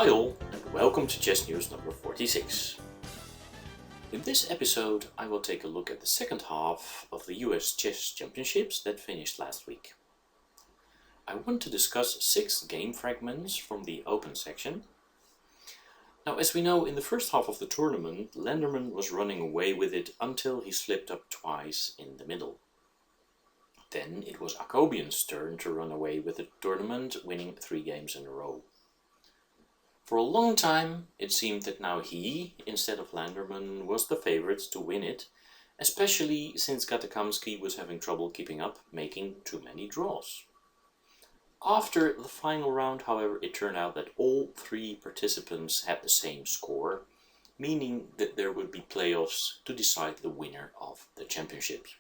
Hi all, and welcome to Chess News number 46. In this episode I will take a look at the second half of the US Chess Championships that finished last week. I want to discuss 6 game fragments from the open section. Now, as we know, in the first half of the tournament, Lenderman was running away with it until he slipped up twice in the middle. Then it was Akobian's turn to run away with the tournament, winning 3 games in a row. For a long time, it seemed that now he, instead of Lenderman, was the favorite to win it, especially since Gatakamsky was having trouble keeping up, making too many draws. After the final round, however, it turned out that all 3 participants had the same score, meaning that there would be playoffs to decide the winner of the championships.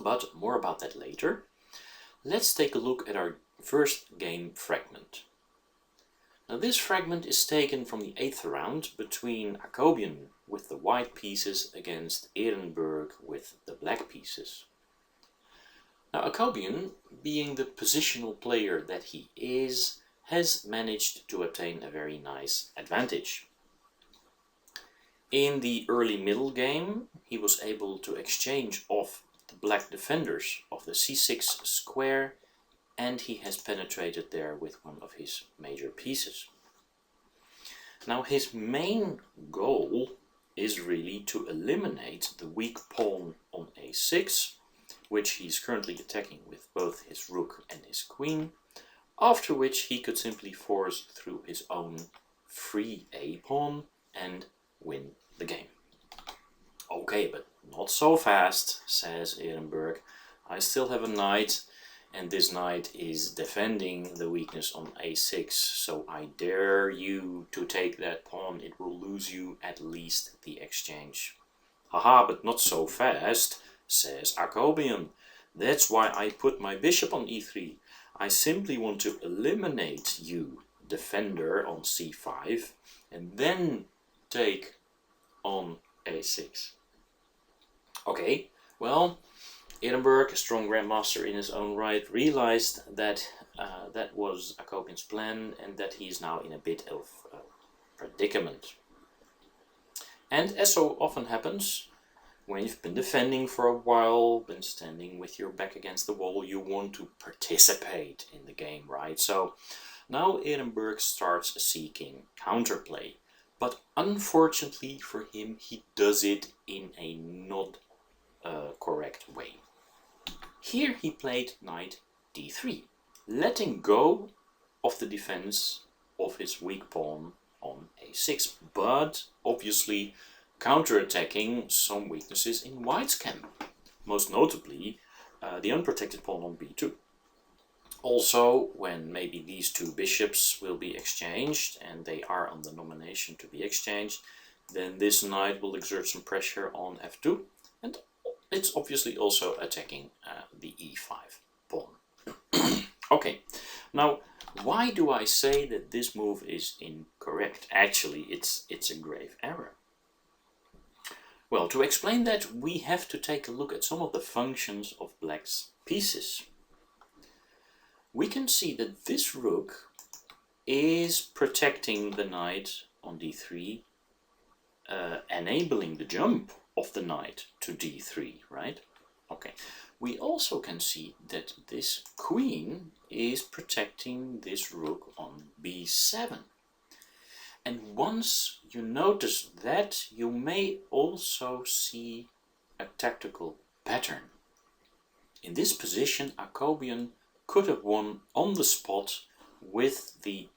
But more about that later. Let's take a look at our first game fragment. Now, this fragment is taken from the 8th round between Akobian with the white pieces against Ehrenberg with the black pieces. Now, Akobian, being the positional player that he is, has managed to obtain a very nice advantage. In the early middle game, he was able to exchange off the black defenders of the c6 square, and he has penetrated there with one of his major pieces. Now, his main goal is really to eliminate the weak pawn on a6, which he's currently attacking with both his rook and his queen, after which he could simply force through his own free a pawn and win the game. Okay, but not so fast, says Ehrenberg. I still have a knight, and this knight is defending the weakness on a6, so I dare you to take that pawn. It will lose you at least the exchange. Haha, but not so fast, says Akobian. That's why I put my bishop on e3. I simply want to eliminate you, defender, on c5, and then take on a6. Okay, well, Ehrenberg, a strong grandmaster in his own right, realized that that was Akobian's plan and that he is now in a bit of a predicament. And as so often happens, when you've been defending for a while, been standing with your back against the wall, you want to participate in the game, right? So now Ehrenberg starts seeking counterplay, but unfortunately for him, he does it in a not correct way. Here he played knight d3, letting go of the defense of his weak pawn on a6, but obviously counterattacking some weaknesses in white's camp, most notably the unprotected pawn on b2. Also, when maybe these 2 bishops will be exchanged, and they are on the nomination to be exchanged, then this knight will exert some pressure on f2, and it's obviously also attacking the e5 pawn. Okay, now why do I say that this move is incorrect? Actually, it's a grave error. Well, to explain that, we have to take a look at some of the functions of black's pieces. We can see that this rook is protecting the knight on d3, enabling the jump of the knight to d3, right? Okay. We also can see that this queen is protecting this rook on b7. And once you notice that, you may also see a tactical pattern. In this position, Akobian could have won on the spot with the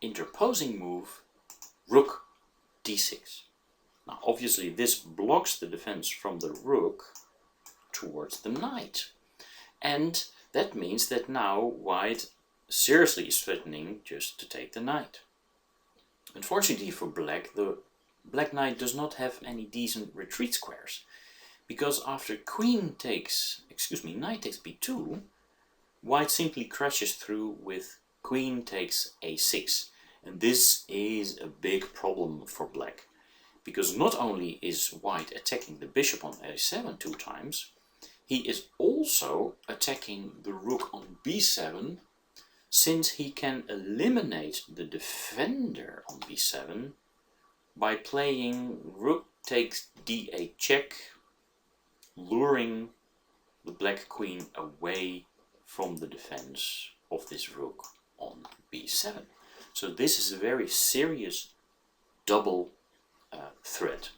interposing move rook d6. Now, obviously, this blocks the defense from the rook towards the knight. And that means that now white seriously is threatening just to take the knight. Unfortunately for black, the black knight does not have any decent retreat squares, because after knight takes b2, white simply crashes through with queen takes a6. And this is a big problem for black, because not only is white attacking the bishop on a7 2 times, he is also attacking the rook on b7 since he can eliminate the defender on b7 by playing rook takes d8 check, luring the black queen away from the defense of this rook on b7. So this is a very serious double threat,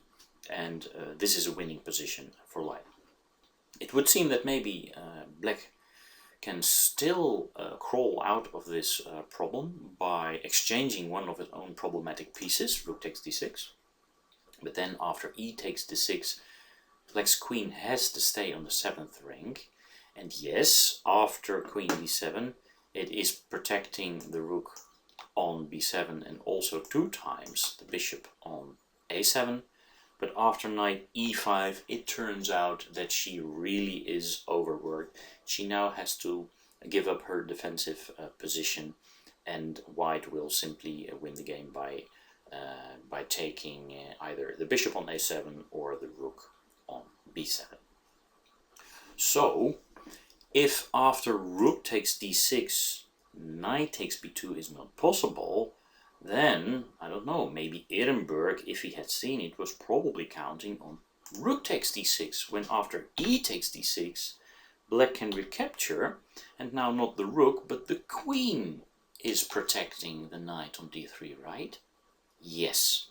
and this is a winning position for light. It would seem that maybe black can still crawl out of this problem by exchanging one of its own problematic pieces, rook takes d6, but then after e takes d6, black's queen has to stay on the 7th rank, and yes, after queen d7 it is protecting the rook on b7 and also 2 times the bishop on a7, but after knight e5 it turns out that she really is overworked. She now has to give up her defensive position, and white will simply win the game by taking either the bishop on a7 or the rook on b7. So if after rook takes d6 knight takes b2 is not possible, then, I don't know, maybe Ehrenberg, if he had seen it, was probably counting on rook takes d6, when after e takes d6, black can recapture, and now not the rook, but the queen is protecting the knight on d3, right? Yes.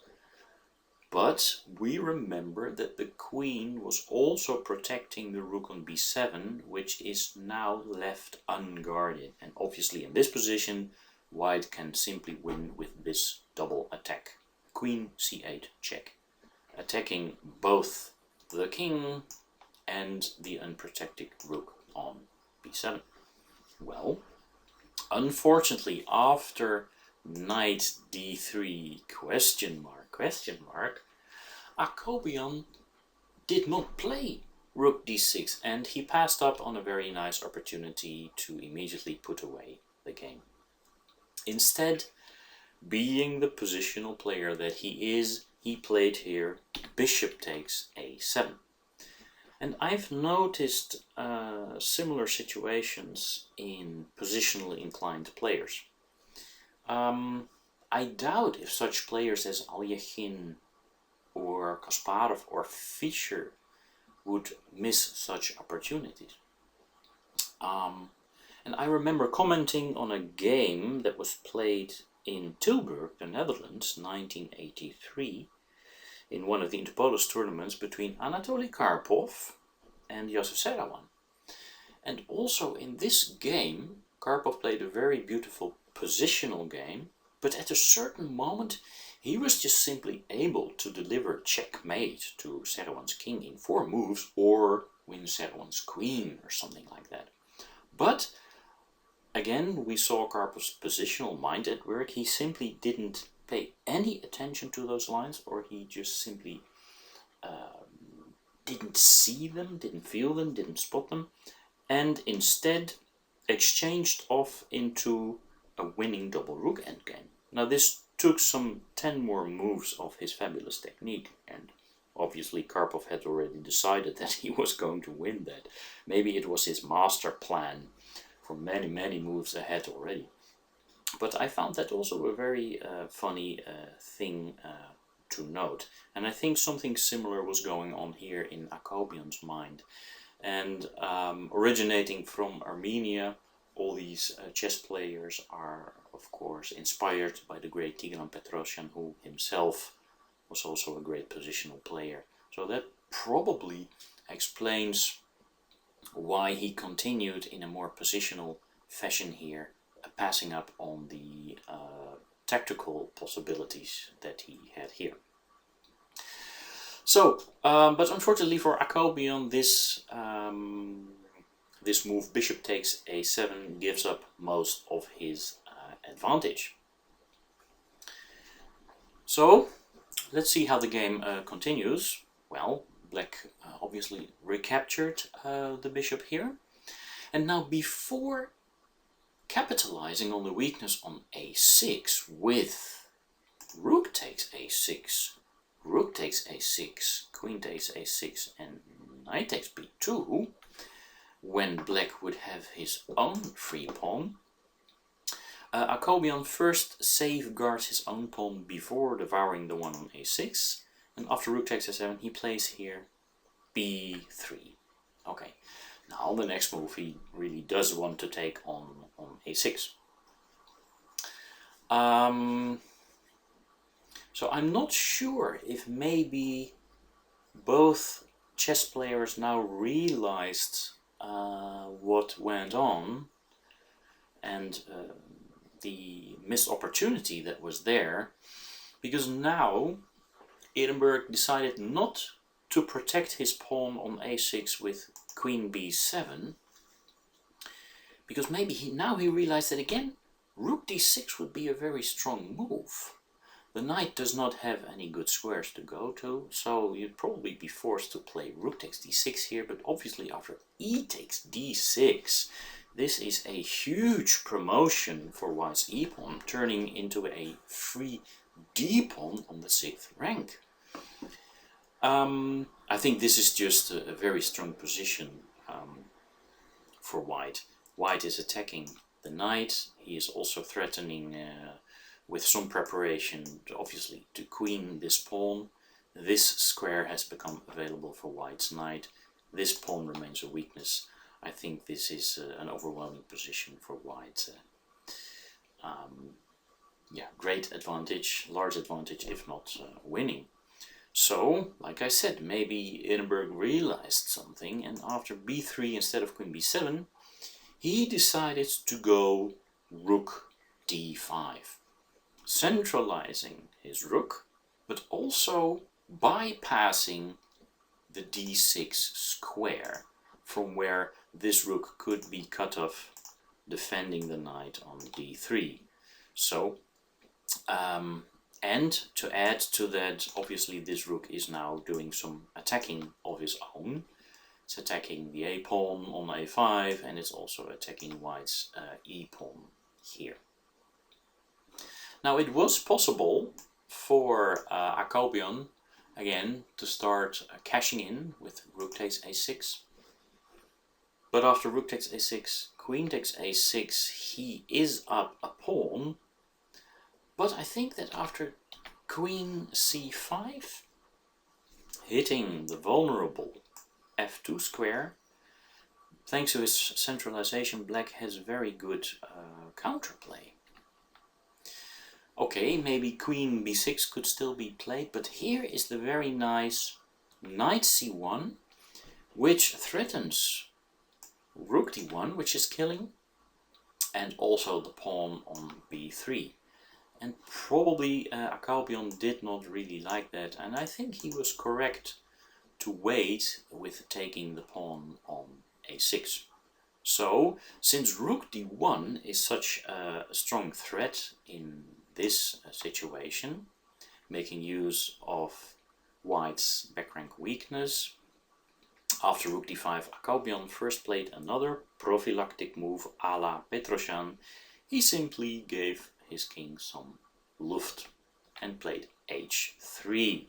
But we remember that the queen was also protecting the rook on b7, which is now left unguarded. And obviously in this position, white can simply win with this double attack. Queen c8 check, attacking both the king and the unprotected rook on b7. Well, unfortunately, after knight d3 question mark, Akobian did not play rook d6, and he passed up on a very nice opportunity to immediately put away the game. Instead, being the positional player that he is, he played here bishop takes a7. And I've noticed similar situations in positionally inclined players. I doubt if such players as Alyachin or Kasparov or Fischer would miss such opportunities. And I remember commenting on a game that was played in Tilburg, the Netherlands, 1983, in one of the Interpolis tournaments between Anatoly Karpov and Josef Serawan. And also in this game, Karpov played a very beautiful positional game, but at a certain moment he was just simply able to deliver checkmate to Serawan's king in 4 moves, or win Serawan's queen or something like that. But again, we saw Karpov's positional mind at work. He simply didn't pay any attention to those lines, or he just simply didn't see them, didn't feel them, didn't spot them, and instead exchanged off into a winning double rook endgame. Now this took some 10 more moves of his fabulous technique, and obviously Karpov had already decided that he was going to win that. Maybe it was his master plan for many moves ahead already. But I found that also a very funny thing to note. And I think something similar was going on here in Akobian's mind. And originating from Armenia, all these chess players are, of course, inspired by the great Tigran Petrosyan, who himself was also a great positional player. So that probably explains why he continued in a more positional fashion here, passing up on the tactical possibilities that he had here. So, but unfortunately for Akobian, this move, bishop takes a7, gives up most of his advantage. So, let's see how the game continues. Well, black obviously recaptured the bishop here. And now, before capitalizing on the weakness on a6 with rook takes a6, rook takes a6, queen takes a6, and knight takes b2, when black would have his own free pawn, Akobian first safeguards his own pawn before devouring the one on a6, and after rook takes a7 he plays here b3. Okay, now the next move he really does want to take on a6. So I'm not sure if maybe both chess players now realized what went on and the missed opportunity that was there, because now Edinburgh decided not to protect his pawn on a6 with queen b7, because maybe now he realized that again rook d6 would be a very strong move. The knight does not have any good squares to go to, so you'd probably be forced to play rook takes d6 here, but obviously after e takes d6, this is a huge promotion for white's e-pawn, turning into a free d-pawn on the 6th rank. I think this is just a very strong position for white. White is attacking the knight. He is also threatening with some preparation, obviously, to queen this pawn. This square has become available for white's knight. This pawn remains a weakness. I think this is an overwhelming position for white. Yeah, great advantage, large advantage, if not winning. So, like I said, maybe Edinburgh realized something, and after b3 instead of queen b7, he decided to go rook d5, centralizing his rook, but also bypassing the d6 square, from where this rook could be cut off, defending the knight on d3. So, and to add to that, obviously this rook is now doing some attacking of his own. It's attacking the a-pawn on a5, and it's also attacking white's e-pawn here. Now it was possible for Akobian again to start cashing in with rook takes a6, but after rook takes a6, queen takes a6, he is up a pawn. But I think that after queen c5, hitting the vulnerable f2 square, thanks to his centralization, black has very good counterplay. Okay, maybe queen b6 could still be played, but here is the very nice knight c1, which threatens rook d1, which is killing, and also the pawn on b3. And probably Akobian did not really like that, and I think he was correct to wait with taking the pawn on a6. So, since rook d1 is such a strong threat in this situation, making use of white's backrank weakness, after rook d5, Akobian first played another prophylactic move a la Petrosyan. He simply gave his king some luft and played h3.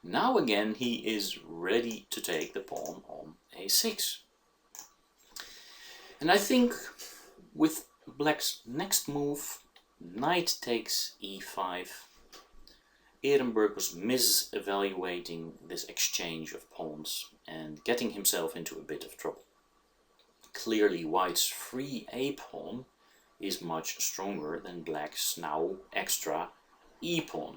Now again he is ready to take the pawn on a6. And I think with black's next move, knight takes e5, Edinburgh was mis-evaluating this exchange of pawns and getting himself into a bit of trouble. Clearly white's free a-pawn is much stronger than black's now extra e-pawn.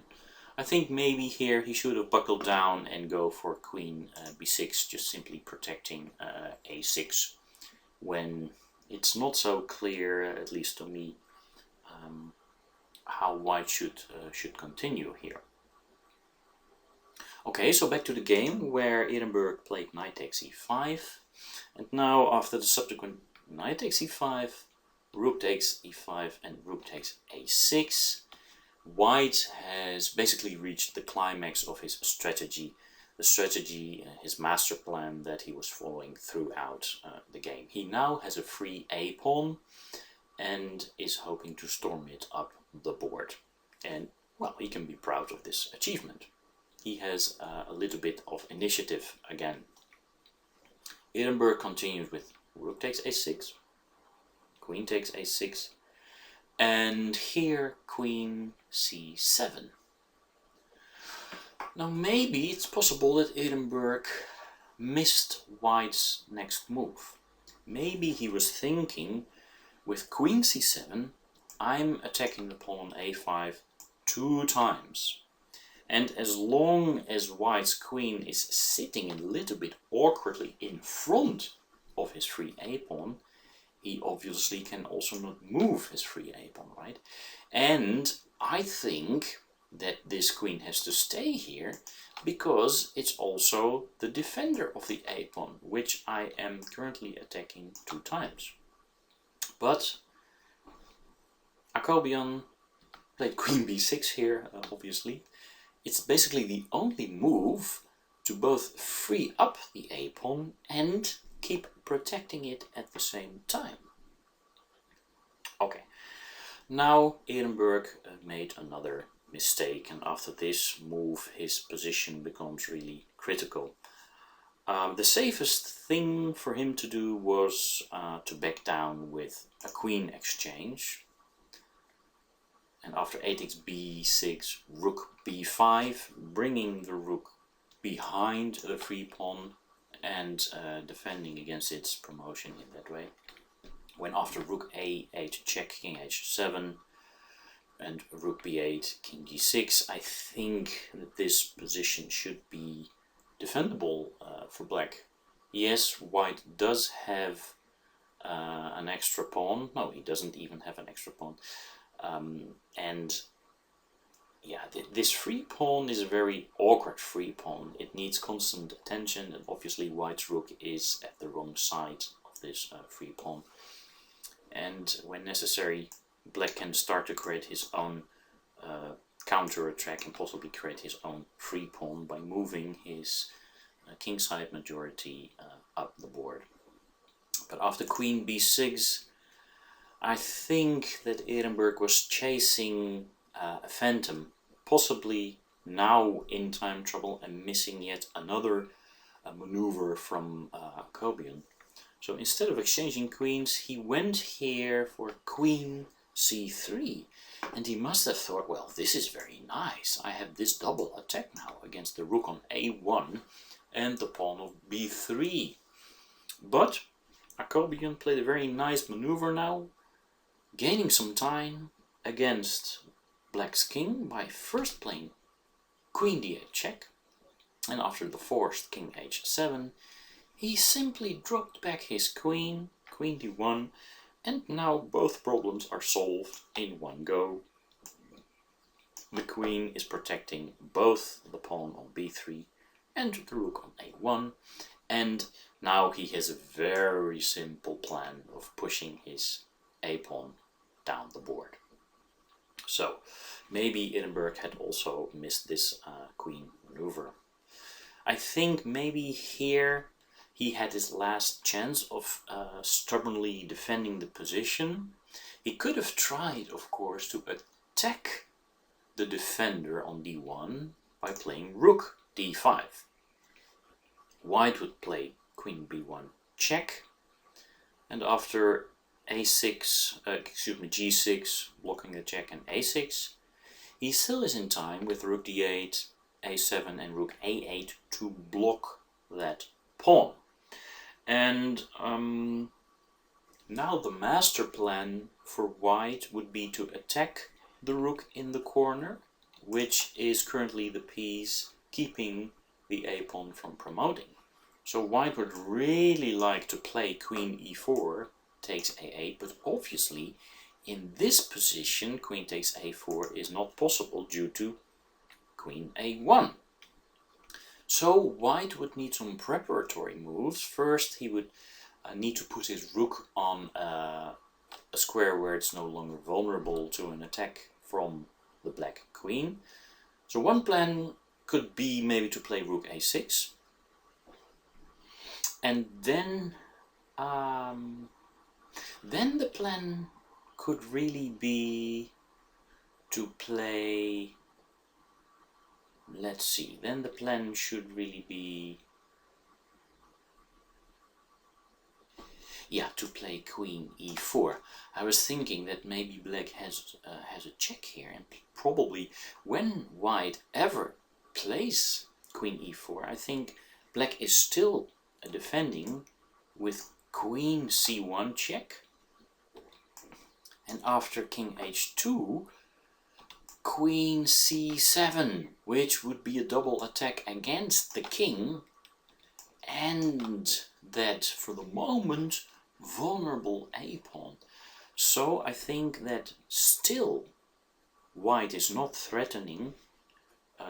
I think maybe here he should have buckled down and go for queen b6, just simply protecting a6, when it's not so clear, at least to me, how white should continue here. Okay, so back to the game, where Edinburgh played knight takes e5, and now after the subsequent knight takes e5, rook takes e5 and rook takes a6, white has basically reached the climax of his strategy, his master plan that he was following throughout the game. He now has a free a-pawn and is hoping to storm it up the board. And, well, he can be proud of this achievement. He has a little bit of initiative again. Edinburgh continues with rook takes a6, queen takes a6, and here queen c7. Now maybe it's possible that Edinburgh missed white's next move. Maybe he was thinking, with queen c7, I'm attacking the pawn on a5 2 times. And as long as white's queen is sitting a little bit awkwardly in front of his free a-pawn, he obviously can also not move his free a-pawn, right? And I think that this queen has to stay here because it's also the defender of the a-pawn, which I am currently attacking 2 times. But Akobian played queen b6 here, obviously. It's basically the only move to both free up the a-pawn and keep protecting it at the same time. Okay, now Edinburgh made another mistake, and after this move his position becomes really critical. The safest thing for him to do was to back down with a queen exchange. And after a takes b6, rook b5, bringing the rook behind the free pawn and defending against its promotion in that way. When after rook a8 check, king h7, and rook b8, king g6, I think that this position should be defendable for black. Yes, white does have an extra pawn. No, he doesn't even have an extra pawn. And yeah, this free pawn is a very awkward free pawn. It needs constant attention, and obviously white's rook is at the wrong side of this free pawn. And when necessary, black can start to create his own counter-attack and possibly create his own free pawn by moving his kingside majority up the board. But after queen b6, I think that Edinburgh was chasing a phantom, possibly now in time trouble and missing yet another maneuver from Akobian. So instead of exchanging queens, he went here for queen c3. And he must have thought, well, this is very nice. I have this double attack now against the rook on a1 and the pawn of b3. But Akobian played a very nice maneuver now, gaining some time against black's king by first playing queen d8 check, and after the forced king h7, he simply dropped back his queen, queen d1, and now both problems are solved in one go. The queen is protecting both the pawn on b3 and the rook on a1, and now he has a very simple plan of pushing his a-pawn down the board. So maybe Edinburgh had also missed this queen maneuver. I think maybe here he had his last chance of stubbornly defending the position. He could have tried, of course, to attack the defender on d1 by playing rook d5. White would play queen b1 check, and after g6, blocking the check, and a6, he still is in time with rook d8, a7 and rook a8 to block that pawn. And now the master plan for white would be to attack the rook in the corner, which is currently the piece keeping the a-pawn from promoting. So white would really like to play queen e4 takes a8, but obviously in this position queen takes a4 is not possible due to queen a1. So white would need some preparatory moves. First he would need to put his rook on a square where it's no longer vulnerable to an attack from the black queen. So one plan could be maybe to play rook a6, and then the plan could really be to play, let's see, then the plan should really be, yeah, to play queen e4. I was thinking that maybe black has a check here, and probably when white ever plays queen e4, I think black is still defending with queen c1 check, and after king h2, queen c7, which would be a double attack against the king, and that for the moment vulnerable a pawn. So I think that still white is not threatening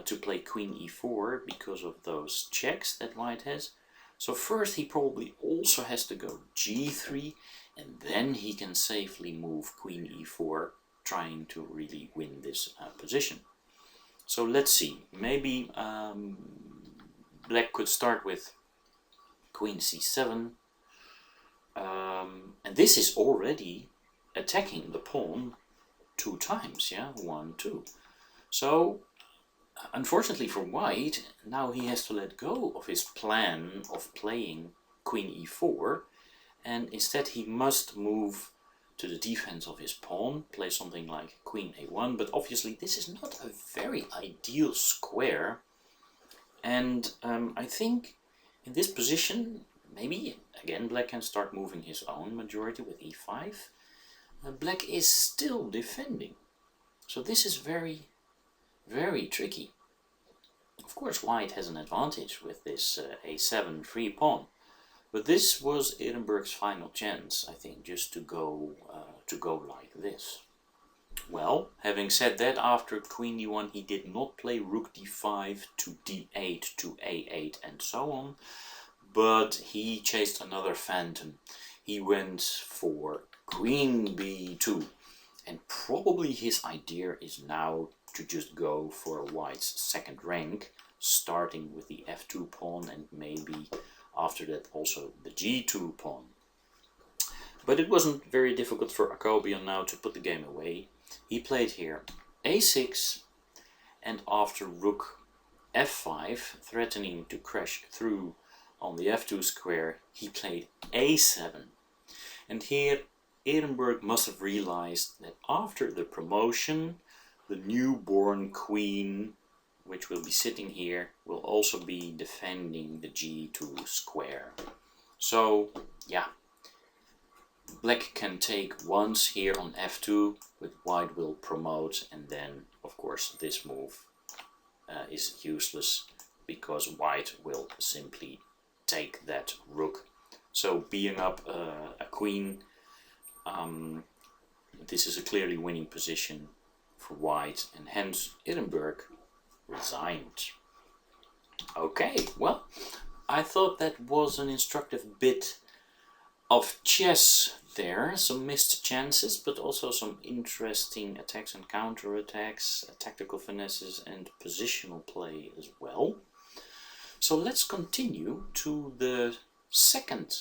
to play queen e4 because of those checks that white has. So first he probably also has to go g3, and then he can safely move queen e4, trying to really win this position. So let's see, maybe black could start with queen c7, and this is already attacking the pawn 2 times, yeah, 1, 2. So unfortunately for white, now he has to let go of his plan of playing queen e4, and instead he must move to the defense of his pawn, play something like queen a1, but obviously this is not a very ideal square, and I think in this position maybe again black can start moving his own majority with e5. Black is still defending, so this is very, very tricky. Of course white has an advantage with this a7 free pawn, but this was Edinburgh's final chance, I think, just to go like this. Well, having said that, after queen d1 he did not play rook d5 to d8 to a8 and so on, but he chased another phantom. He went for queen b2, and probably his idea is now to just go for white's second rank, starting with the f2 pawn and maybe after that also the g2 pawn. But it wasn't very difficult for Akobian now to put the game away. He played here a6, and after rook f5, threatening to crash through on the f2 square, he played a7. And here Edinburgh must have realized that after the promotion, the newborn queen, which will be sitting here, will also be defending the g2 square. So yeah, black can take once here on f2, but white will promote, and then of course this move is useless because white will simply take that rook. So being up a queen, this is a clearly winning position for white, and hence Edinburgh resigned. Okay, well, I thought that was an instructive bit of chess there. Some missed chances, but also some interesting attacks and counterattacks, tactical finesses and positional play as well. So let's continue to the second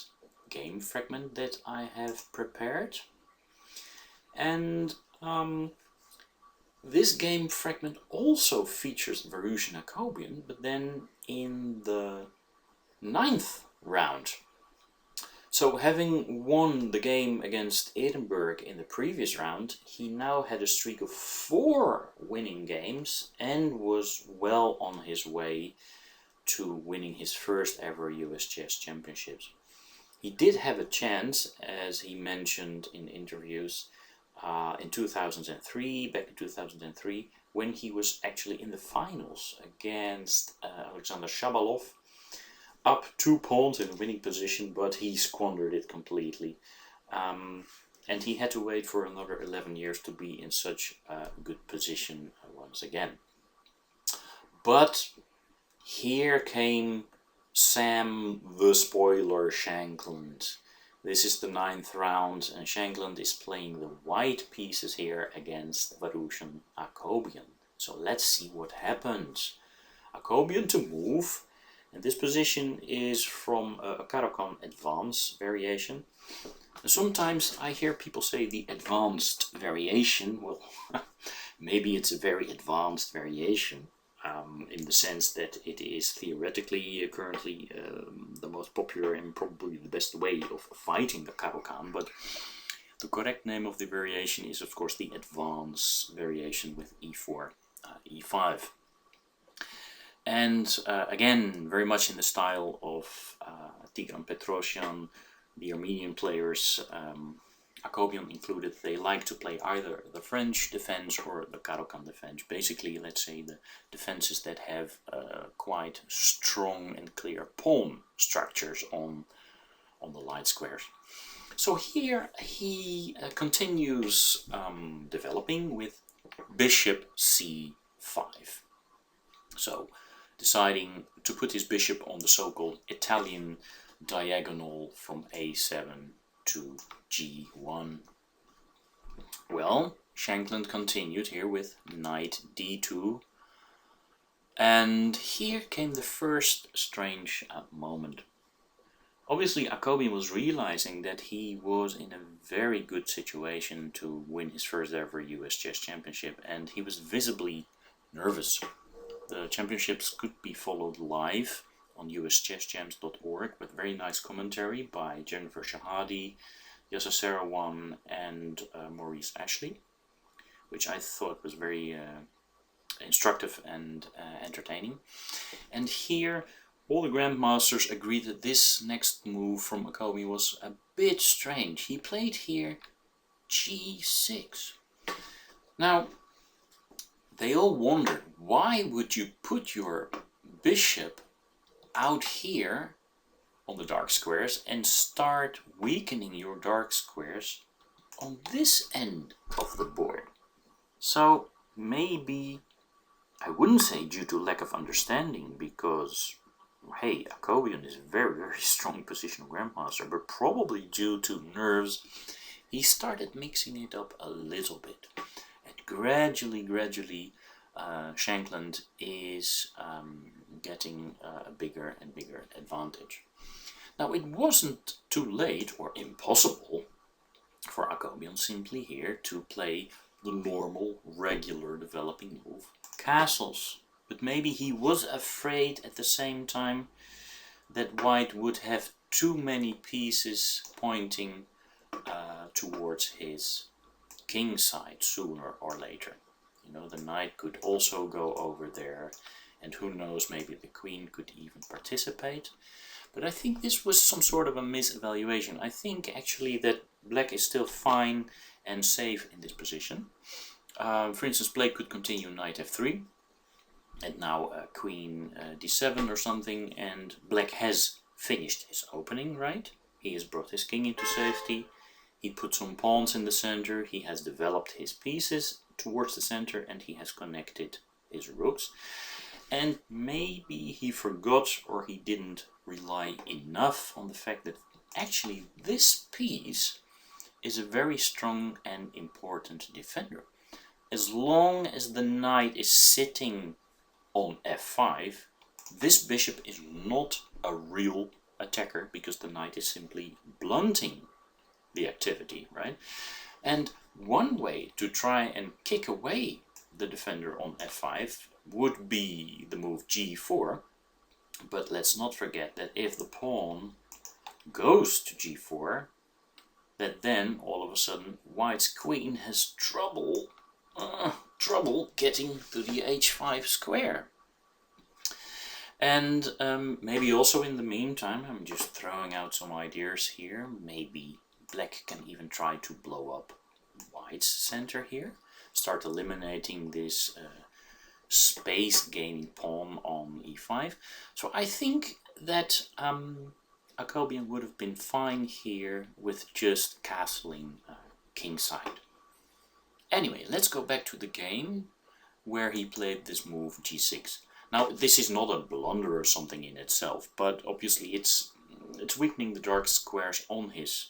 game fragment that I have prepared. And this game fragment also features Varuzhan Akobian, but then in the 9th round. So having won the game against Edinburgh in the previous round, he now had a streak of 4 winning games and was well on his way to winning his first ever US Chess Championships. He did have a chance, as he mentioned in interviews, in 2003, back in 2003, when he was actually in the finals against Aleksandr Shabalov, up 2 pawns in a winning position, but he squandered it completely. And he had to wait for another 11 years to be in such a good position once again. But here came Sam the Spoiler Shankland. This is the 9th round, and Shankland is playing the white pieces here against Varuzhan Akobian. So let's see what happens. Akobian to move, and this position is from a Caro-Kann advanced variation. Sometimes I hear people say the advanced variation. Well, maybe it's a very advanced variation. in the sense that it is theoretically currently the most popular and probably the best way of fighting the Caro-Kann, but the correct name of the variation is of course the advance variation with e4, e5. And again, very much in the style of Tigran Petrosyan, the Armenian players, Akobian included, they like to play either the French defense or the Caro-Kann defense. Basically, let's say the defenses that have quite strong and clear pawn structures on the light squares. So here he continues developing with bishop c5. So deciding to put his bishop on the so-called Italian diagonal from a7 to g1. Well, Shankland continued here with knight d2, and here came the first strange moment. Obviously Akobian was realizing that he was in a very good situation to win his first ever US Chess Championship, and he was visibly nervous. The championships could be followed live on uschesschamps.org with very nice commentary by Jennifer Shahadi, Yasser Sarawan and Maurice Ashley, which I thought was very instructive and entertaining. And here all the grandmasters agreed that this next move from Akobian was a bit strange. He played here g6. Now, they all wondered, why would you put your bishop out here on the dark squares and start weakening your dark squares on this end of the board? So maybe, I wouldn't say due to lack of understanding, because hey, Akobian is a very, very strong positional grandmaster, but probably due to nerves, he started mixing it up a little bit. And gradually, Shankland is getting a bigger and bigger advantage. Now, it wasn't too late or impossible for Akobian simply here to play the normal, regular developing move, castles. But maybe he was afraid at the same time that white would have too many pieces pointing towards his king side sooner or later. You know, the knight could also go over there, and who knows, maybe the queen could even participate. But I think this was some sort of a misevaluation. I think actually that black is still fine and safe in this position. For instance, black could continue knight f3, and now queen d7 or something, and black has finished his opening, right? He has brought his king into safety, he put some pawns in the center, he has developed his pieces towards the center, and he has connected his rooks. And maybe he forgot, or he didn't rely enough on the fact that actually this piece is a very strong and important defender. As long as the knight is sitting on f5, this bishop is not a real attacker, because the knight is simply blunting the activity, right? And one way to try and kick away the defender on f5 would be the move g4, but let's not forget that if the pawn goes to g4, that then all of a sudden white's queen has trouble getting to the h5 square. And maybe also in the meantime, I'm just throwing out some ideas here, maybe black can even try to blow up white's center here, start eliminating this space gaining pawn on e5. So I think that Akobian would have been fine here with just castling kingside. Anyway, let's go back to the game where he played this move g6. Now, this is not a blunder or something in itself, but obviously it's weakening the dark squares on his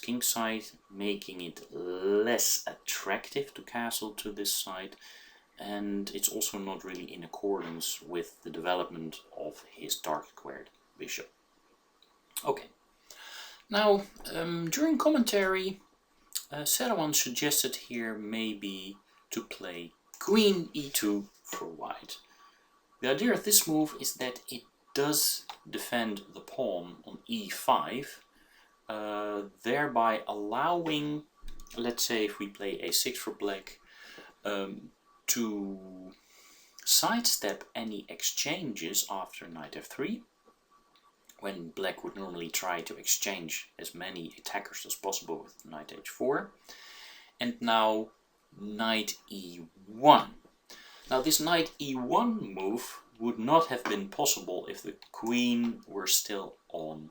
king side, making it less attractive to castle to this side, and it's also not really in accordance with the development of his dark squared bishop. Okay, now during commentary, Sarawan suggested here maybe to play queen e2 for white. The idea of this move is that it does defend the pawn on e5, thereby allowing, let's say if we play a6 for black, to sidestep any exchanges after knight f3, when black would normally try to exchange as many attackers as possible with knight h4. And now knight e1. Now this knight e1 move would not have been possible if the queen were still on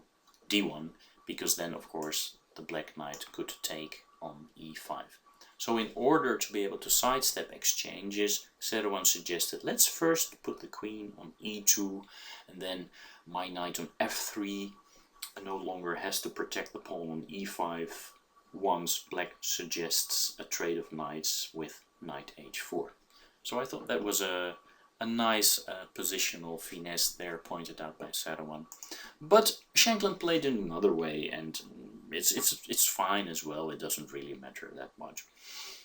d1, because then of course the black knight could take on e5. So in order to be able to sidestep exchanges, Varuzhan suggested, let's first put the queen on e2, and then my knight on f3 no longer has to protect the pawn on e5 once black suggests a trade of knights with knight h4. So I thought that was a nice positional finesse there, pointed out by Varuzhan. But Shankland played in another way, and it's fine as well. It doesn't really matter that much.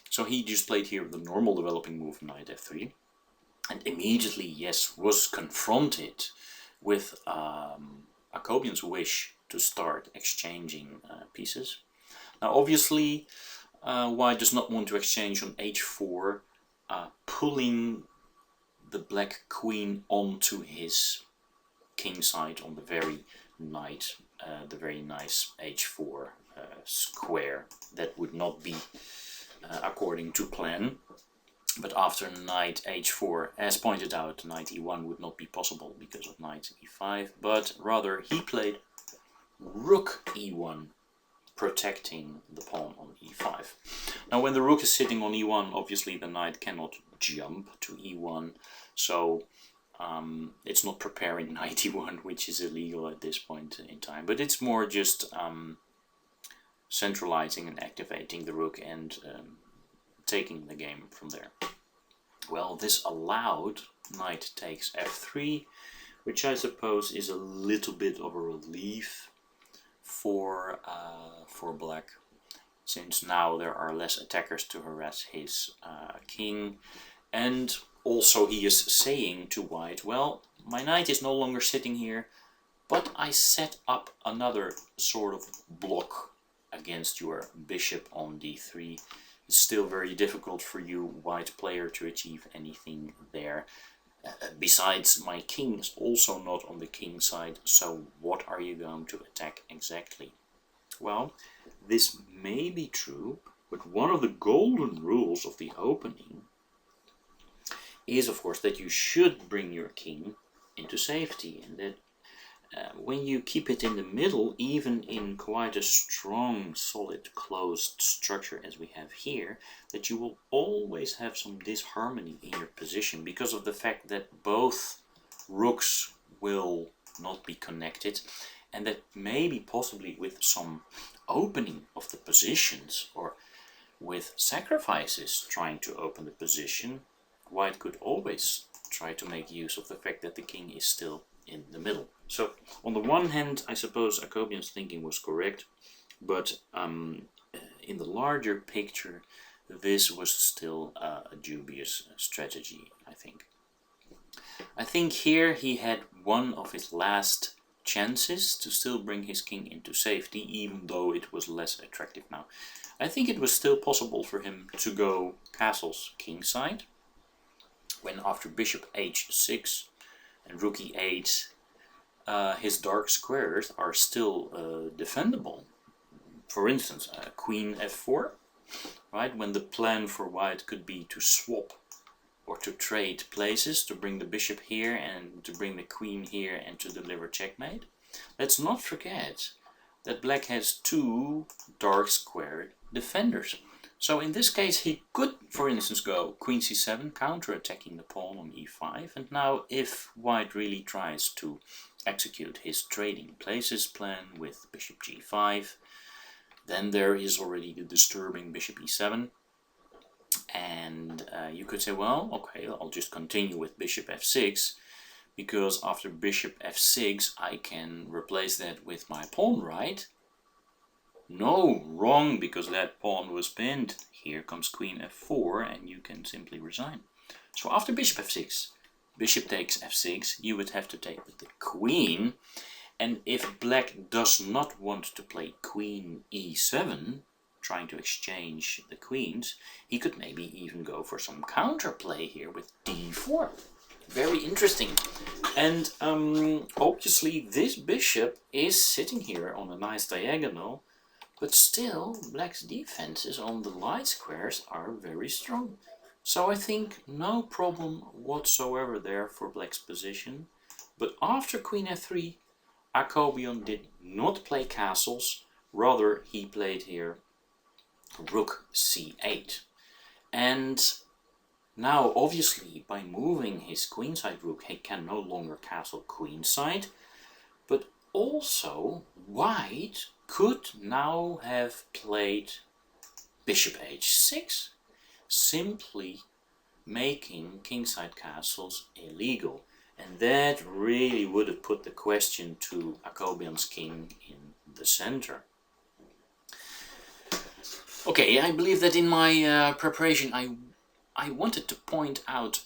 So he just played here the normal developing move knight f3, and immediately, yes, was confronted with Akobian's wish to start exchanging pieces. Now obviously white does not want to exchange on h4, pulling the black queen onto his king side on the very nice h4 square. That would not be according to plan. But after knight h4, as pointed out, knight e1 would not be possible because of knight e5, but rather he played rook e1, protecting the pawn on e5. Now when the rook is sitting on e1, obviously the knight cannot jump to e1, so it's not preparing knight e1, which is illegal at this point in time, but it's more just centralizing and activating the rook and taking the game from there. Well, this allowed knight takes f3, which I suppose is a little bit of a relief for black, since now there are less attackers to harass his king, and also he is saying to white, well, my knight is no longer sitting here, but I set up another sort of block against your bishop on d3. It's still very difficult for you, white player, to achieve anything there. Besides, my king is also not on the king side, so what are you going to attack exactly? Well, this may be true, but one of the golden rules of the opening is, of course, that you should bring your king into safety, and that when you keep it in the middle, even in quite a strong, solid, closed structure as we have here, that you will always have some disharmony in your position because of the fact that both rooks will not be connected, and that maybe possibly with some opening of the positions or with sacrifices trying to open the position, white could always try to make use of the fact that the king is still in the middle. So on the one hand, I suppose Akobian's thinking was correct, but in the larger picture, this was still a dubious strategy, I think. I think here he had one of his last chances to still bring his king into safety, even though it was less attractive now. I think it was still possible for him to go castles kingside, when after bishop h6 and rook e8, his dark squares are still defendable. For instance, queen f4, right? When the plan for white could be to swap or to trade places, to bring the bishop here and to bring the queen here and to deliver checkmate. Let's not forget that black has two dark square defenders. So in this case he could, for instance, go queen c7, counter-attacking the pawn on e5, and now if white really tries to execute his trading places plan with bishop g5, then there is already the disturbing bishop e7, and you could say, well, okay, I'll just continue with bishop f6, because after bishop f6 I can replace that with my pawn, right? No, wrong, because that pawn was pinned. Here comes queen f4 and you can simply resign. So after bishop f6, bishop takes f6, you would have to take with the queen. And if black does not want to play queen e7, trying to exchange the queens, he could maybe even go for some counterplay here with d4. Very interesting. And obviously this bishop is sitting here on a nice diagonal, but still black's defenses on the light squares are very strong. So I think no problem whatsoever there for black's position. But after queen f3, Akobian did not play castles, rather he played here rook c8. And now obviously by moving his queenside rook he can no longer castle queenside, but also white could now have played bishop h6, simply making kingside castles illegal. And that really would have put the question to Akobian's king in the center. Okay, I believe that in my preparation I wanted to point out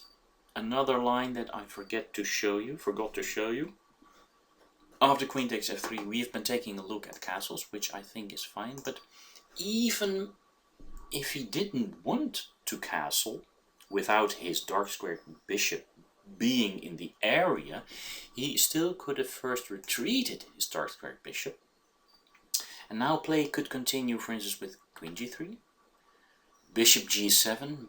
another line that I forgot to show you. After queen takes f3, we've been taking a look at castles, which I think is fine, but even if he didn't want to castle without his dark squared bishop being in the area, he still could have first retreated his dark squared bishop. And now play could continue, for instance, with queen g3, bishop g7,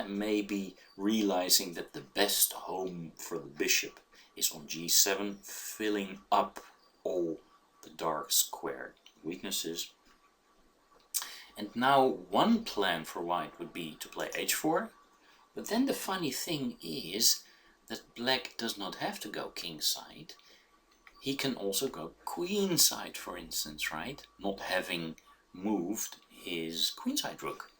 maybe realizing that the best home for the bishop is on g7, filling up all the dark squared weaknesses. And now one plan for white would be to play h4, but then the funny thing is that black does not have to go kingside. He can also go queenside, for instance, right? Not having moved his queenside rook.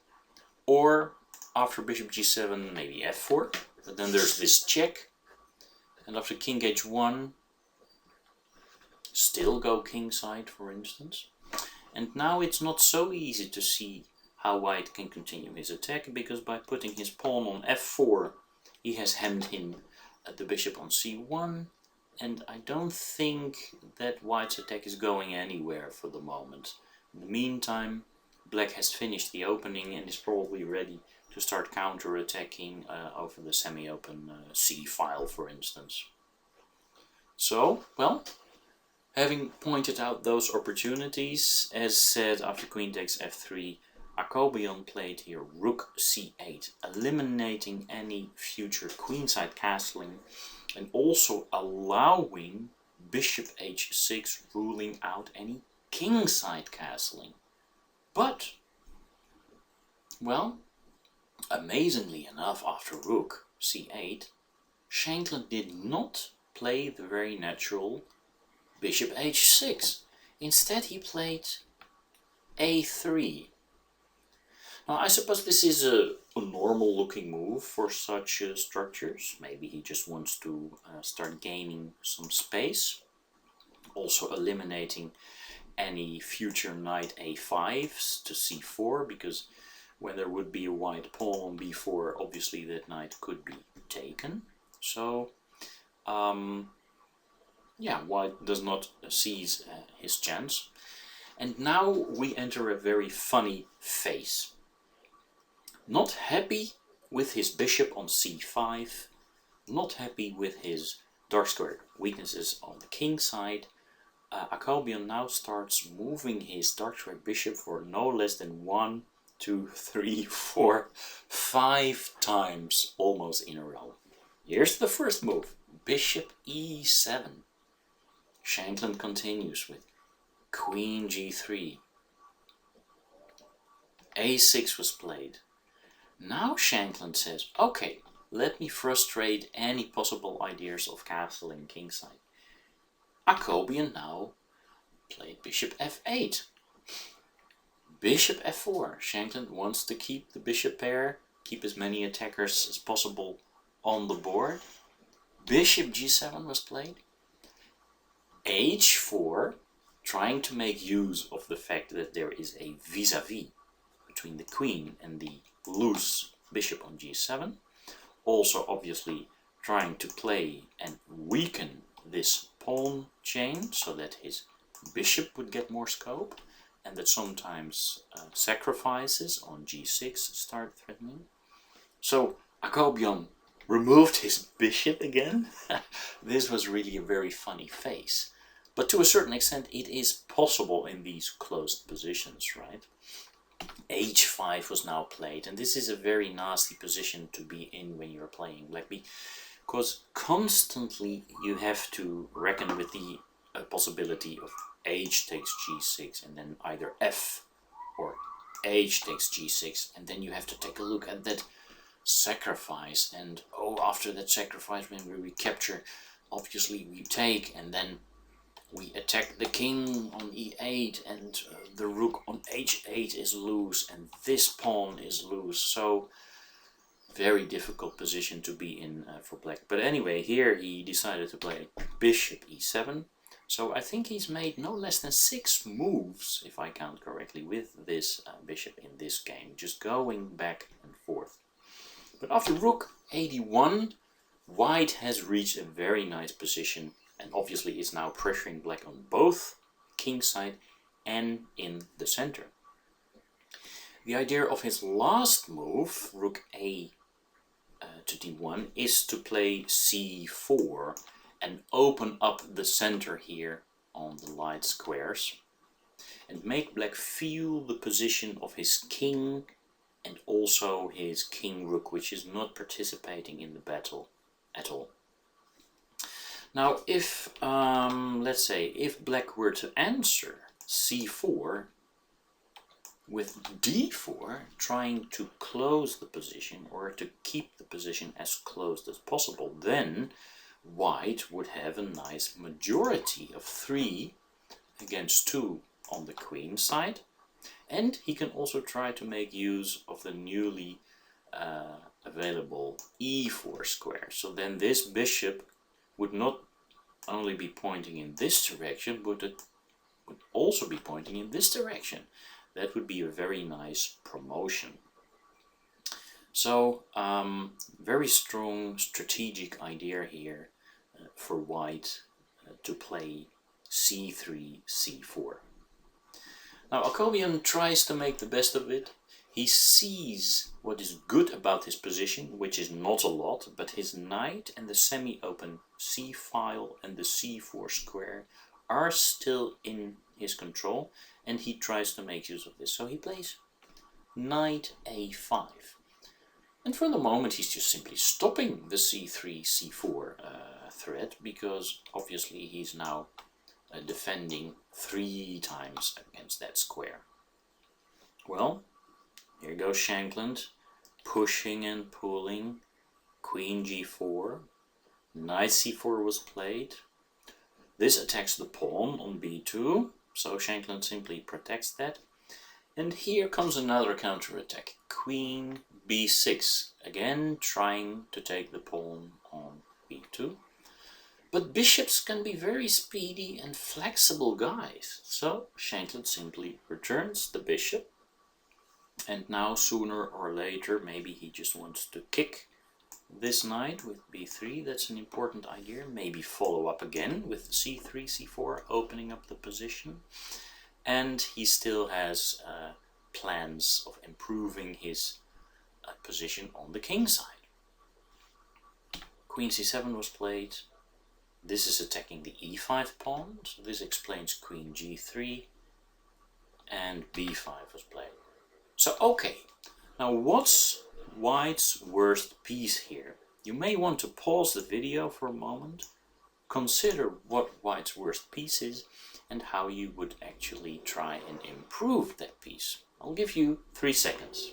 Or after bishop g7, maybe f4, but then there's this check. And after king h1, still go kingside, for instance. And now it's not so easy to see how white can continue his attack, because by putting his pawn on f4, he has hemmed in the bishop on c1, and I don't think that white's attack is going anywhere for the moment. In the meantime, black has finished the opening and is probably ready to start counter-attacking over the semi-open c file, for instance. So, well, having pointed out those opportunities, as said, after queen takes f3, Akobian played here rook c8, eliminating any future queenside castling and also allowing bishop h6, ruling out any kingside castling. But, well, amazingly enough, after rook c8, Shankland did not play the very natural bishop h6. Instead he played a3. Now I suppose this is a normal looking move for such structures. Maybe he just wants to start gaining some space, also eliminating any future knight a5s to c4, because when there would be a white pawn on b4, obviously that knight could be taken. So yeah, white does not seize his chance. And now we enter a very funny phase. Not happy with his bishop on c5, not happy with his dark squared weaknesses on the king side, Akobian now starts moving his dark squared bishop for no less than 1, 2, 3, 4, 5 times almost in a row. Here's the first move, bishop e7. Shankland continues with queen g3. a6 was played. Now Shankland says, okay, let me frustrate any possible ideas of castling kingside. Akobian now played bishop f8. Bishop f4. Shankland wants to keep the bishop pair, keep as many attackers as possible on the board. Bishop g7 was played. h4, trying to make use of the fact that there is a vis-a-vis between the queen and the loose bishop on g7. also obviously trying to play and weaken this pawn chain so that his bishop would get more scope, and that sometimes sacrifices on g6 start threatening. So Akobian removed his bishop again. This was really a very funny face. But to a certain extent it is possible in these closed positions, right? h5 was now played, and this is a very nasty position to be in when you're playing black, because constantly you have to reckon with the possibility of h takes g6 and then either f or h takes g6, and then you have to take a look at that sacrifice, and after that sacrifice, when we recapture, obviously we take, and then we attack the king on e8, and the rook on h8 is loose, and this pawn is loose. So very difficult position to be in for black. But anyway, here he decided to play bishop e7. So I think he's made no less than 6 moves, if I count correctly, with this bishop in this game, just going back and forth. But after rook 81, white has reached a very nice position, and obviously is now pressuring black on both king side and in the center. The idea of his last move, rook a to d1, is to play c4 and open up the center here on the light squares and make black feel the position of his king and also his king rook, which is not participating in the battle at all. Now if, let's say, if black were to answer c4 with d4, trying to close the position or to keep the position as closed as possible, then white would have a nice majority of 3 against 2 on the queen side, and he can also try to make use of the newly available e4 square. So then this bishop would not only be pointing in this direction, but it would also be pointing in this direction. That would be a very nice promotion. So very strong strategic idea here for white to play c3, c4. Now Akobian tries to make the best of it. He sees what is good about his position, which is not a lot, but his knight and the semi-open c-file and the c4 square are still in his control, and he tries to make use of this. So he plays knight a5. And for the moment he's just simply stopping the c3, c4 threat, because obviously he's now defending 3 times against that square. Well, here goes Shankland, pushing and pulling, queen g4, knight c4 was played. This attacks the pawn on b2, so Shankland simply protects that. And here comes another counterattack, queen b6, again trying to take the pawn on b2. But bishops can be very speedy and flexible guys, so Shankland simply returns the bishop. And now sooner or later, maybe he just wants to kick this knight with b3, that's an important idea. Maybe follow up again with c3, c4, opening up the position. And he still has plans of improving his position on the king side. Queen c7 was played. This is attacking the e5 pawn, so this explains queen g3, and b5 was played. So okay, now what's white's worst piece here? You may want to pause the video for a moment, consider what white's worst piece is and how you would actually try and improve that piece. I'll give you 3 seconds.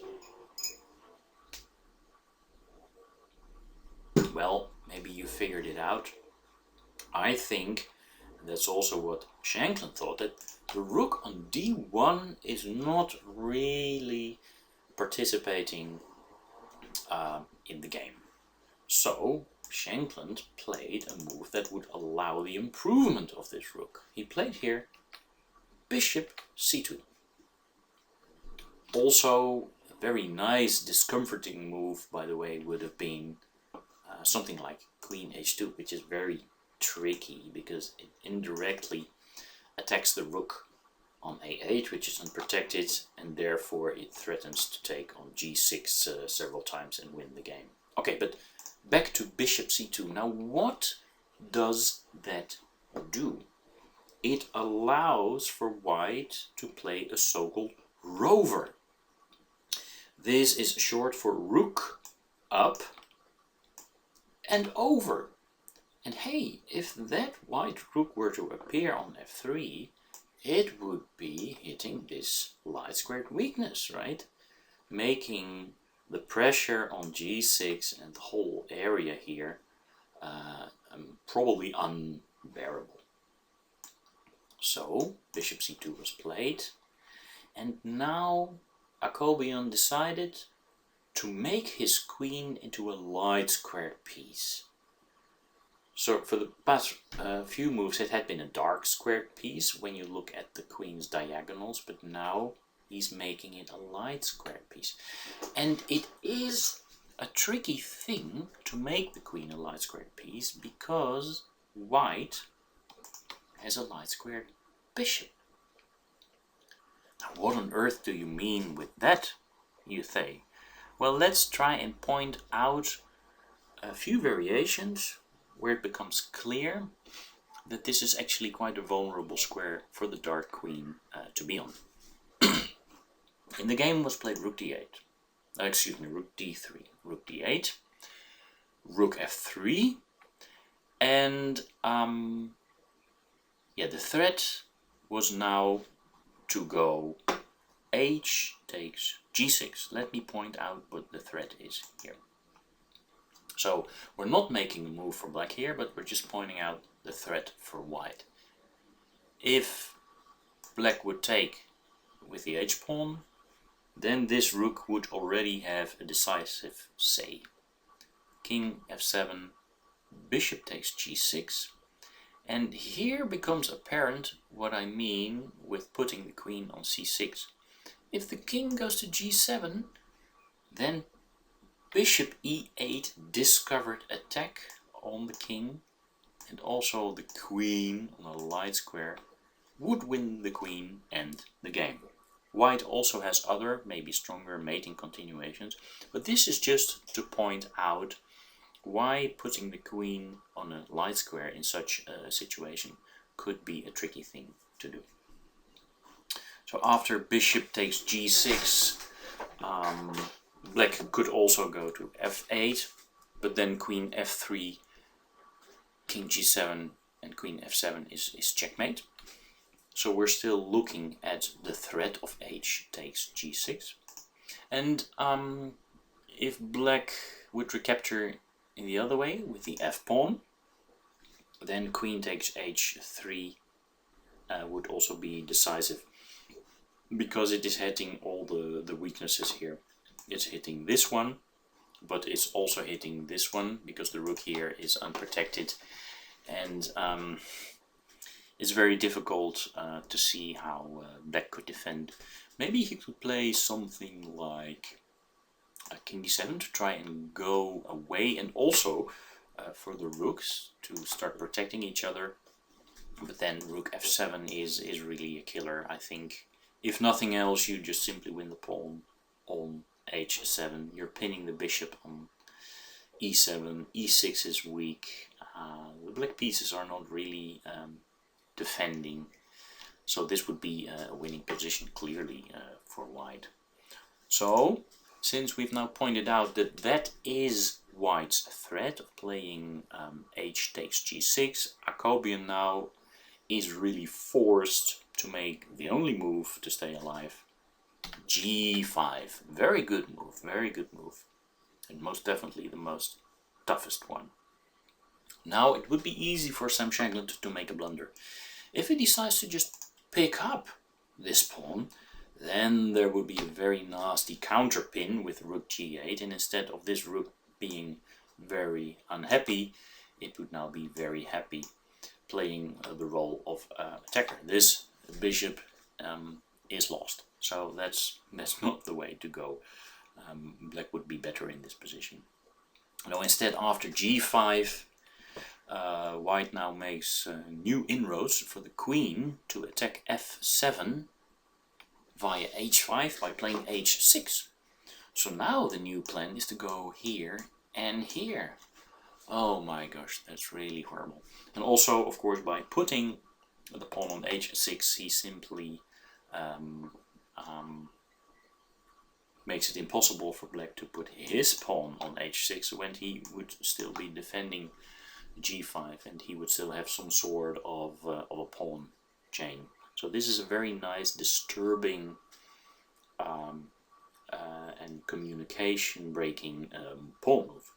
Well, maybe you figured it out. I think, and that's also what Shankland thought, that the rook on d1 is not really participating in the game. So Shankland played a move that would allow the improvement of this rook. He played here bishop c2. Also a very nice discomforting move, by the way, would have been something like queen h2, which is very tricky because it indirectly attacks the rook on a8, which is unprotected, and therefore it threatens to take on g6 several times and win the game. Okay, but back to bishop c2. Now what does that do? It allows for white to play a so-called rover. This is short for rook up and over. And hey, if that white rook were to appear on f3, it would be hitting this light squared weakness, right? Making the pressure on g6 and the whole area here probably unbearable. So bishop c2 was played, and now Akobian decided to make his queen into a light squared piece. So for the past few moves it had been a dark squared piece when you look at the queen's diagonals, but now he's making it a light squared piece. And it is a tricky thing to make the queen a light squared piece because white has a light squared bishop. Now what on earth do you mean with that, you say? Well, let's try and point out a few variations where it becomes clear that this is actually quite a vulnerable square for the dark queen to be on. In the game was played rook d8, rook d3, rook d8, rook f3, and the threat was now to go h takes g6. Let me point out what the threat is here. So we're not making a move for black here, but we're just pointing out the threat for white. If black would take with the h-pawn, then this rook would already have a decisive say. King f7, bishop takes g6, and here becomes apparent what I mean with putting the queen on c6. If the king goes to g7, then bishop e8 discovered attack on the king, and also the queen on a light square would win the queen and the game. White also has other, maybe stronger mating continuations, but this is just to point out why putting the queen on a light square in such a situation could be a tricky thing to do. So after bishop takes g6, black could also go to f8, but then queen f3, king g7 and queen f7 is checkmate. So we're still looking at the threat of h takes g6. And if black would recapture in the other way with the f-pawn, then queen takes h3 would also be decisive, because it is hitting all the weaknesses here. It's hitting this one, but it's also hitting this one because the rook here is unprotected, and it's very difficult to see how black could defend. Maybe he could play something like king d7 to try and go away, and also for the rooks to start protecting each other. But then rook f7 is really a killer. I think if nothing else, you just simply win the pawn on h7. You're pinning the bishop on e7. e6 is weak. The black pieces are not really defending, so this would be a winning position clearly for white. So since we've now pointed out that that is white's threat of playing h takes g6, Akobian now is really forced to make the only move to stay alive, g5. Very good move, very good move, and most definitely the most toughest one. Now it would be easy for Sam Shankland to make a blunder. If he decides to just pick up this pawn, then there would be a very nasty counter pin with rook g8, and instead of this rook being very unhappy, it would now be very happy, playing the role of attacker. This bishop is lost, so that's not the way to go. Black would be better in this position. Now instead, after g5, white now makes new inroads for the queen to attack f7 via h5 by playing h6. So now the new plan is to go here and here. Oh my gosh, that's really horrible. And also, of course, by putting the pawn on h6, he simply makes it impossible for black to put his pawn on h6 when he would still be defending g5 and he would still have some sort of a pawn chain. So this is a very nice, disturbing and communication breaking pawn move.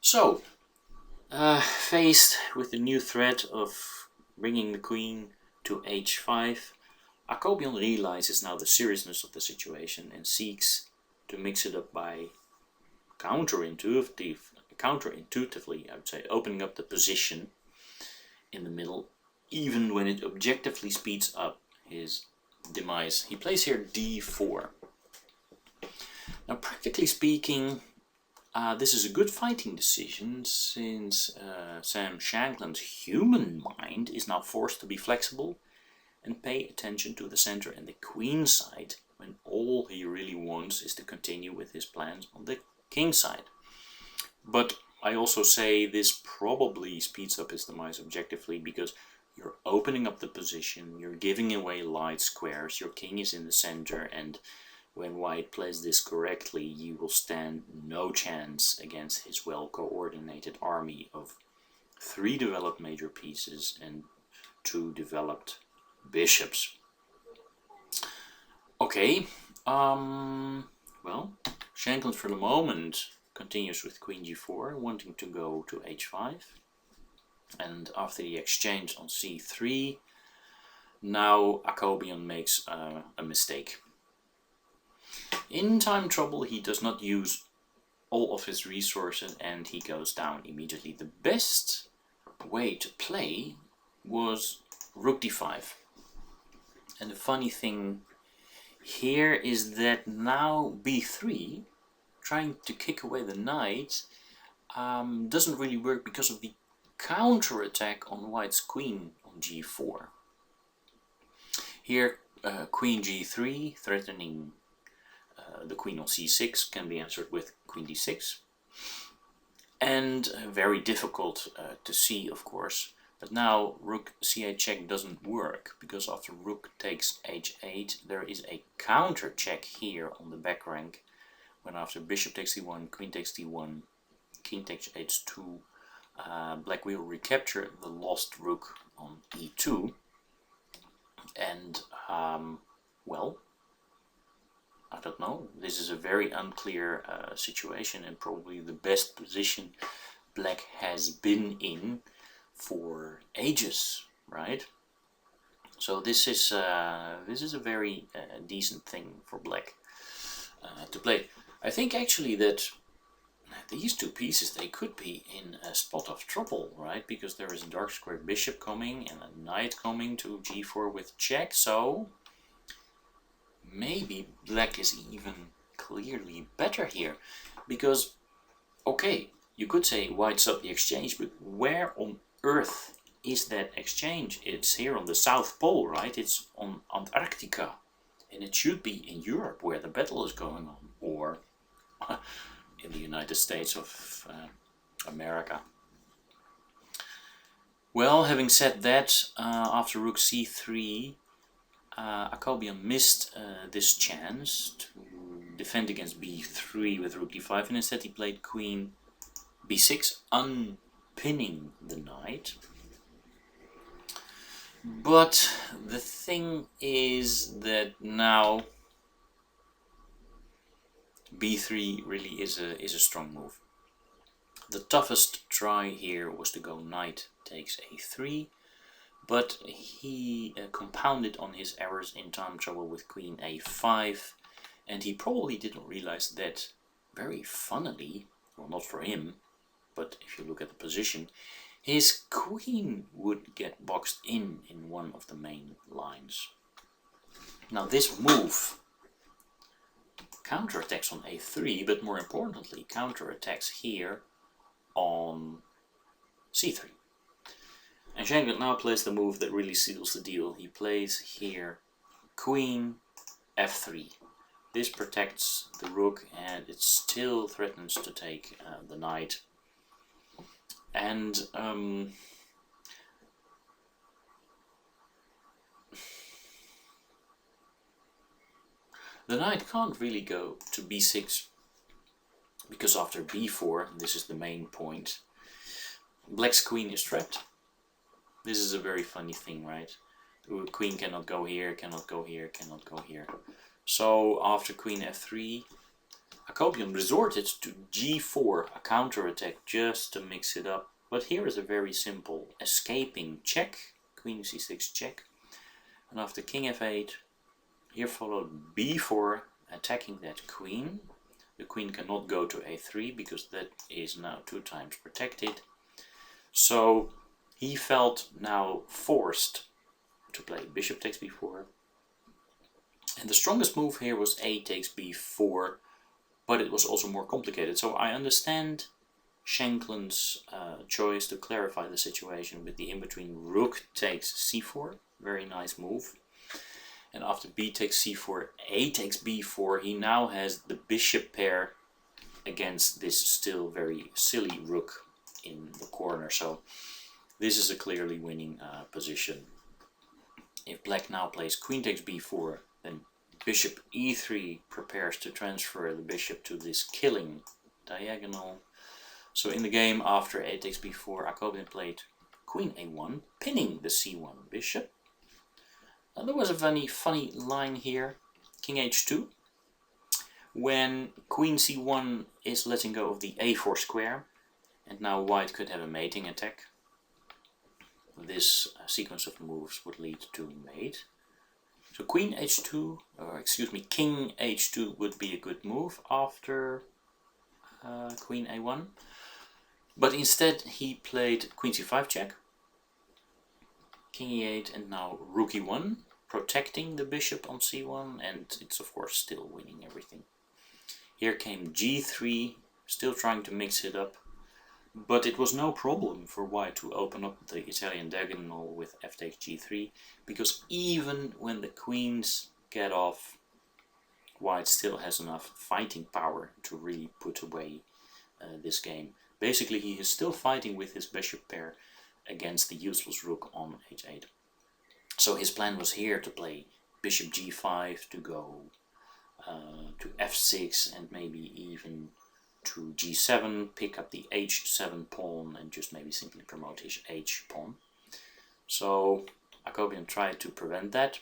So, faced with the new threat of bringing the queen to h5, Akobian realizes now the seriousness of the situation and seeks to mix it up by counterintuitively, I would say, opening up the position in the middle, even when it objectively speeds up his demise. He plays here d4. Now, practically speaking, this is a good fighting decision, since Sam Shankland's human mind is now forced to be flexible and pay attention to the center and the queen side, when all he really wants is to continue with his plans on the king side. But I also say this probably speeds up his demise objectively, because you're opening up the position, you're giving away light squares, your king is in the center, and when white plays this correctly, you will stand no chance against his well-coordinated army of 3 developed major pieces and 2 developed bishops. Okay, well, Shankland for the moment continues with queen g4, wanting to go to h5. And after the exchange on c3, now Akobian makes a mistake. In time trouble, he does not use all of his resources and he goes down immediately. The best way to play was rook d5. And the funny thing here is that now b3, trying to kick away the knight, doesn't really work because of the counter-attack on white's queen on g4. Here, queen g3, threatening the queen on c6, can be answered with queen d6. And very difficult to see, of course. But now rook c8 check doesn't work, because after rook takes h8, there is a counter check here on the back rank, when after bishop takes d1, queen takes d1, king takes h2, black will recapture the lost rook on e2. And, well, I don't know, this is a very unclear situation, and probably the best position black has been in for ages, right? So this is a very decent thing for black to play. I think actually that these 2 pieces, they could be in a spot of trouble, right? Because there is a dark square bishop coming and a knight coming to g4 with check, so maybe black is even clearly better here. Because, okay, you could say white's up the exchange, but where on earth is that exchange? It's here on the South Pole, right? It's on Antarctica, and it should be in Europe where the battle is going on, or in the United States of America. Well, having said that, after rook c3, Akobian missed this chance to defend against b3 with rook d5, and instead he played queen b6, unpinning the knight. But the thing is that now b3 really is a strong move. The toughest try here was to go knight takes a3, but he compounded on his errors in time trouble with queen a5, and he probably didn't realize that, very funnily, well, not for him, but if you look at the position, his queen would get boxed in one of the main lines. Now this move counterattacks on a3, but more importantly, counterattacks here on c3. And Shankland now plays the move that really seals the deal. He plays here queen f3. This protects the rook and it still threatens to take the knight. And the knight can't really go to b6 because after b4, and this is the main point, black's queen is trapped. This is a very funny thing, right? The queen cannot go here, cannot go here, cannot go here. So after queen f3, Akobian resorted to g4, a counterattack just to mix it up. But here is a very simple escaping check, queen c6 check. And after king f8, here followed b4, attacking that queen. The queen cannot go to a3 because that is now 2 times protected. So he felt now forced to play bishop takes b4. And the strongest move here was a takes b4, but it was also more complicated. So I understand Shankland's choice to clarify the situation with the in-between rook takes c4, very nice move. And after b takes c4, a takes b4, he now has the bishop pair against this still very silly rook in the corner. So this is a clearly winning position. If black now plays queen takes b4, then bishop e3 prepares to transfer the bishop to this killing diagonal. So in the game after a takes b4, Akobian played queen a1, pinning the c1 bishop. And there was a funny line here, king h2. When queen c1 is letting go of the a4 square, and now white could have a mating attack. This sequence of moves would lead to mate. So queen h2, or excuse me, king h2 would be a good move after queen a1. But instead he played queen c5 check, king e8, and now rook e1, protecting the bishop on c1, and it's of course still winning everything. Here came g3, still trying to mix it up. But it was no problem for white to open up the Italian diagonal with f takes g3, because even when the queens get off, white still has enough fighting power to really put away this game. Basically he is still fighting with his bishop pair against the useless rook on h8. So his plan was here to play bishop g5, to go to f6 and maybe even to g7, pick up the h7 pawn and just maybe simply promote his h pawn. So Akobian tried to prevent that,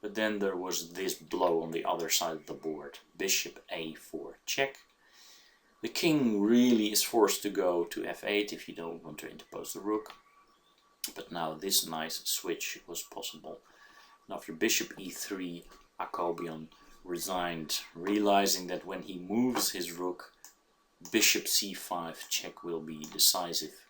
but then there was this blow on the other side of the board, bishop a4 check. The king really is forced to go to f8 if you don't want to interpose the rook, but now this nice switch was possible. And after bishop e3, Akobian resigned, realizing that when he moves his rook, bishop c5 check will be decisive,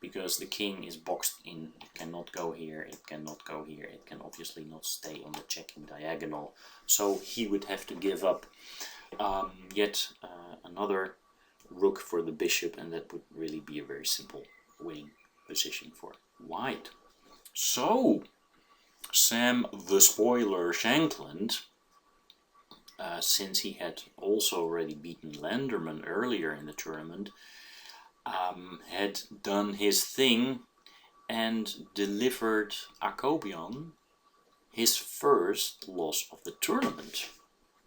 because the king is boxed in. It cannot go here, it cannot go here, it can obviously not stay on the checking diagonal. So he would have to give up yet another rook for the bishop, and that would really be a very simple winning position for white. So Sam the Spoiler Shankland, since he had also already beaten Lenderman earlier in the tournament, had done his thing and delivered Akobian his first loss of the tournament.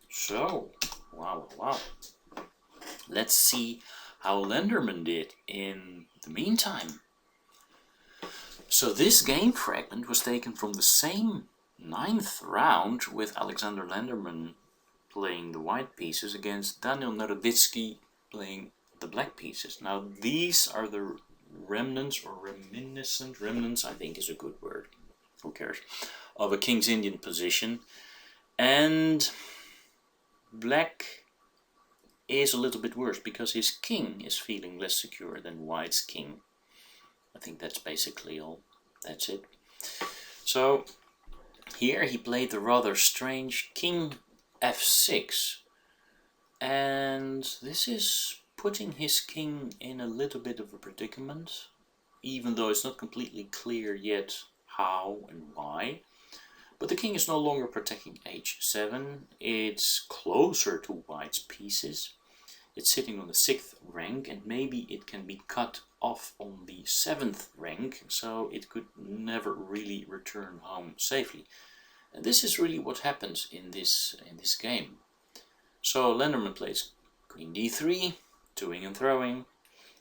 So, wow. Let's see how Lenderman did in the meantime. So this game fragment was taken from the same 9th round, with Aleksandr Lenderman playing the white pieces against Daniel Naroditsky playing the black pieces. Now these are the remnants, or remnants I think is a good word, who cares, of a King's Indian position. And black is a little bit worse because his king is feeling less secure than white's king. I think that's basically all. That's it. So here he played the rather strange king f6. And this is putting his king in a little bit of a predicament, even though it's not completely clear yet how and why. But the king is no longer protecting h7, it's closer to white's pieces. It's sitting on the 6th rank, and maybe it can be cut off on the 7th rank, so it could never really return home safely. And this is really what happens in this game. So Lenderman plays queen d3, toing and throwing,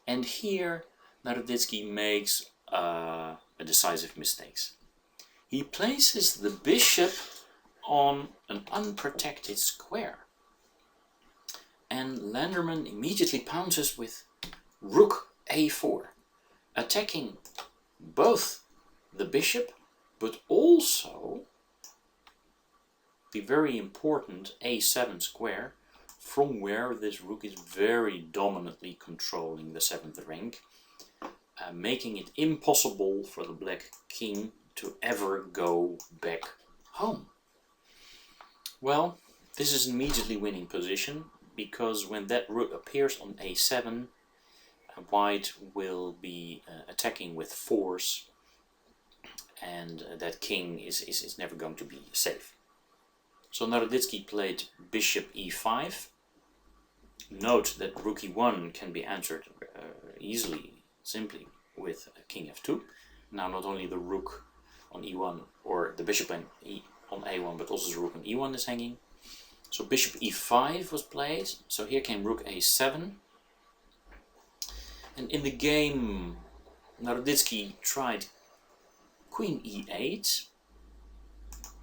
and here Naroditsky makes a decisive mistake. He places the bishop on an unprotected square. And Lenderman immediately pounces with rook a4, attacking both the bishop but also the very important a7 square, from where this rook is very dominantly controlling the 7th rank, making it impossible for the black king to ever go back home. Well, this is an immediately winning position, because when that rook appears on a7, white will be attacking with force, and that king is never going to be safe. So Naroditsky played bishop e5. Note that rook e1 can be answered easily, simply with king f2. Now not only the rook on e1 or the bishop on a1, but also the rook on e1 is hanging. So bishop e5 was played, so here came rook a7. And in the game, Naroditsky tried queen e8,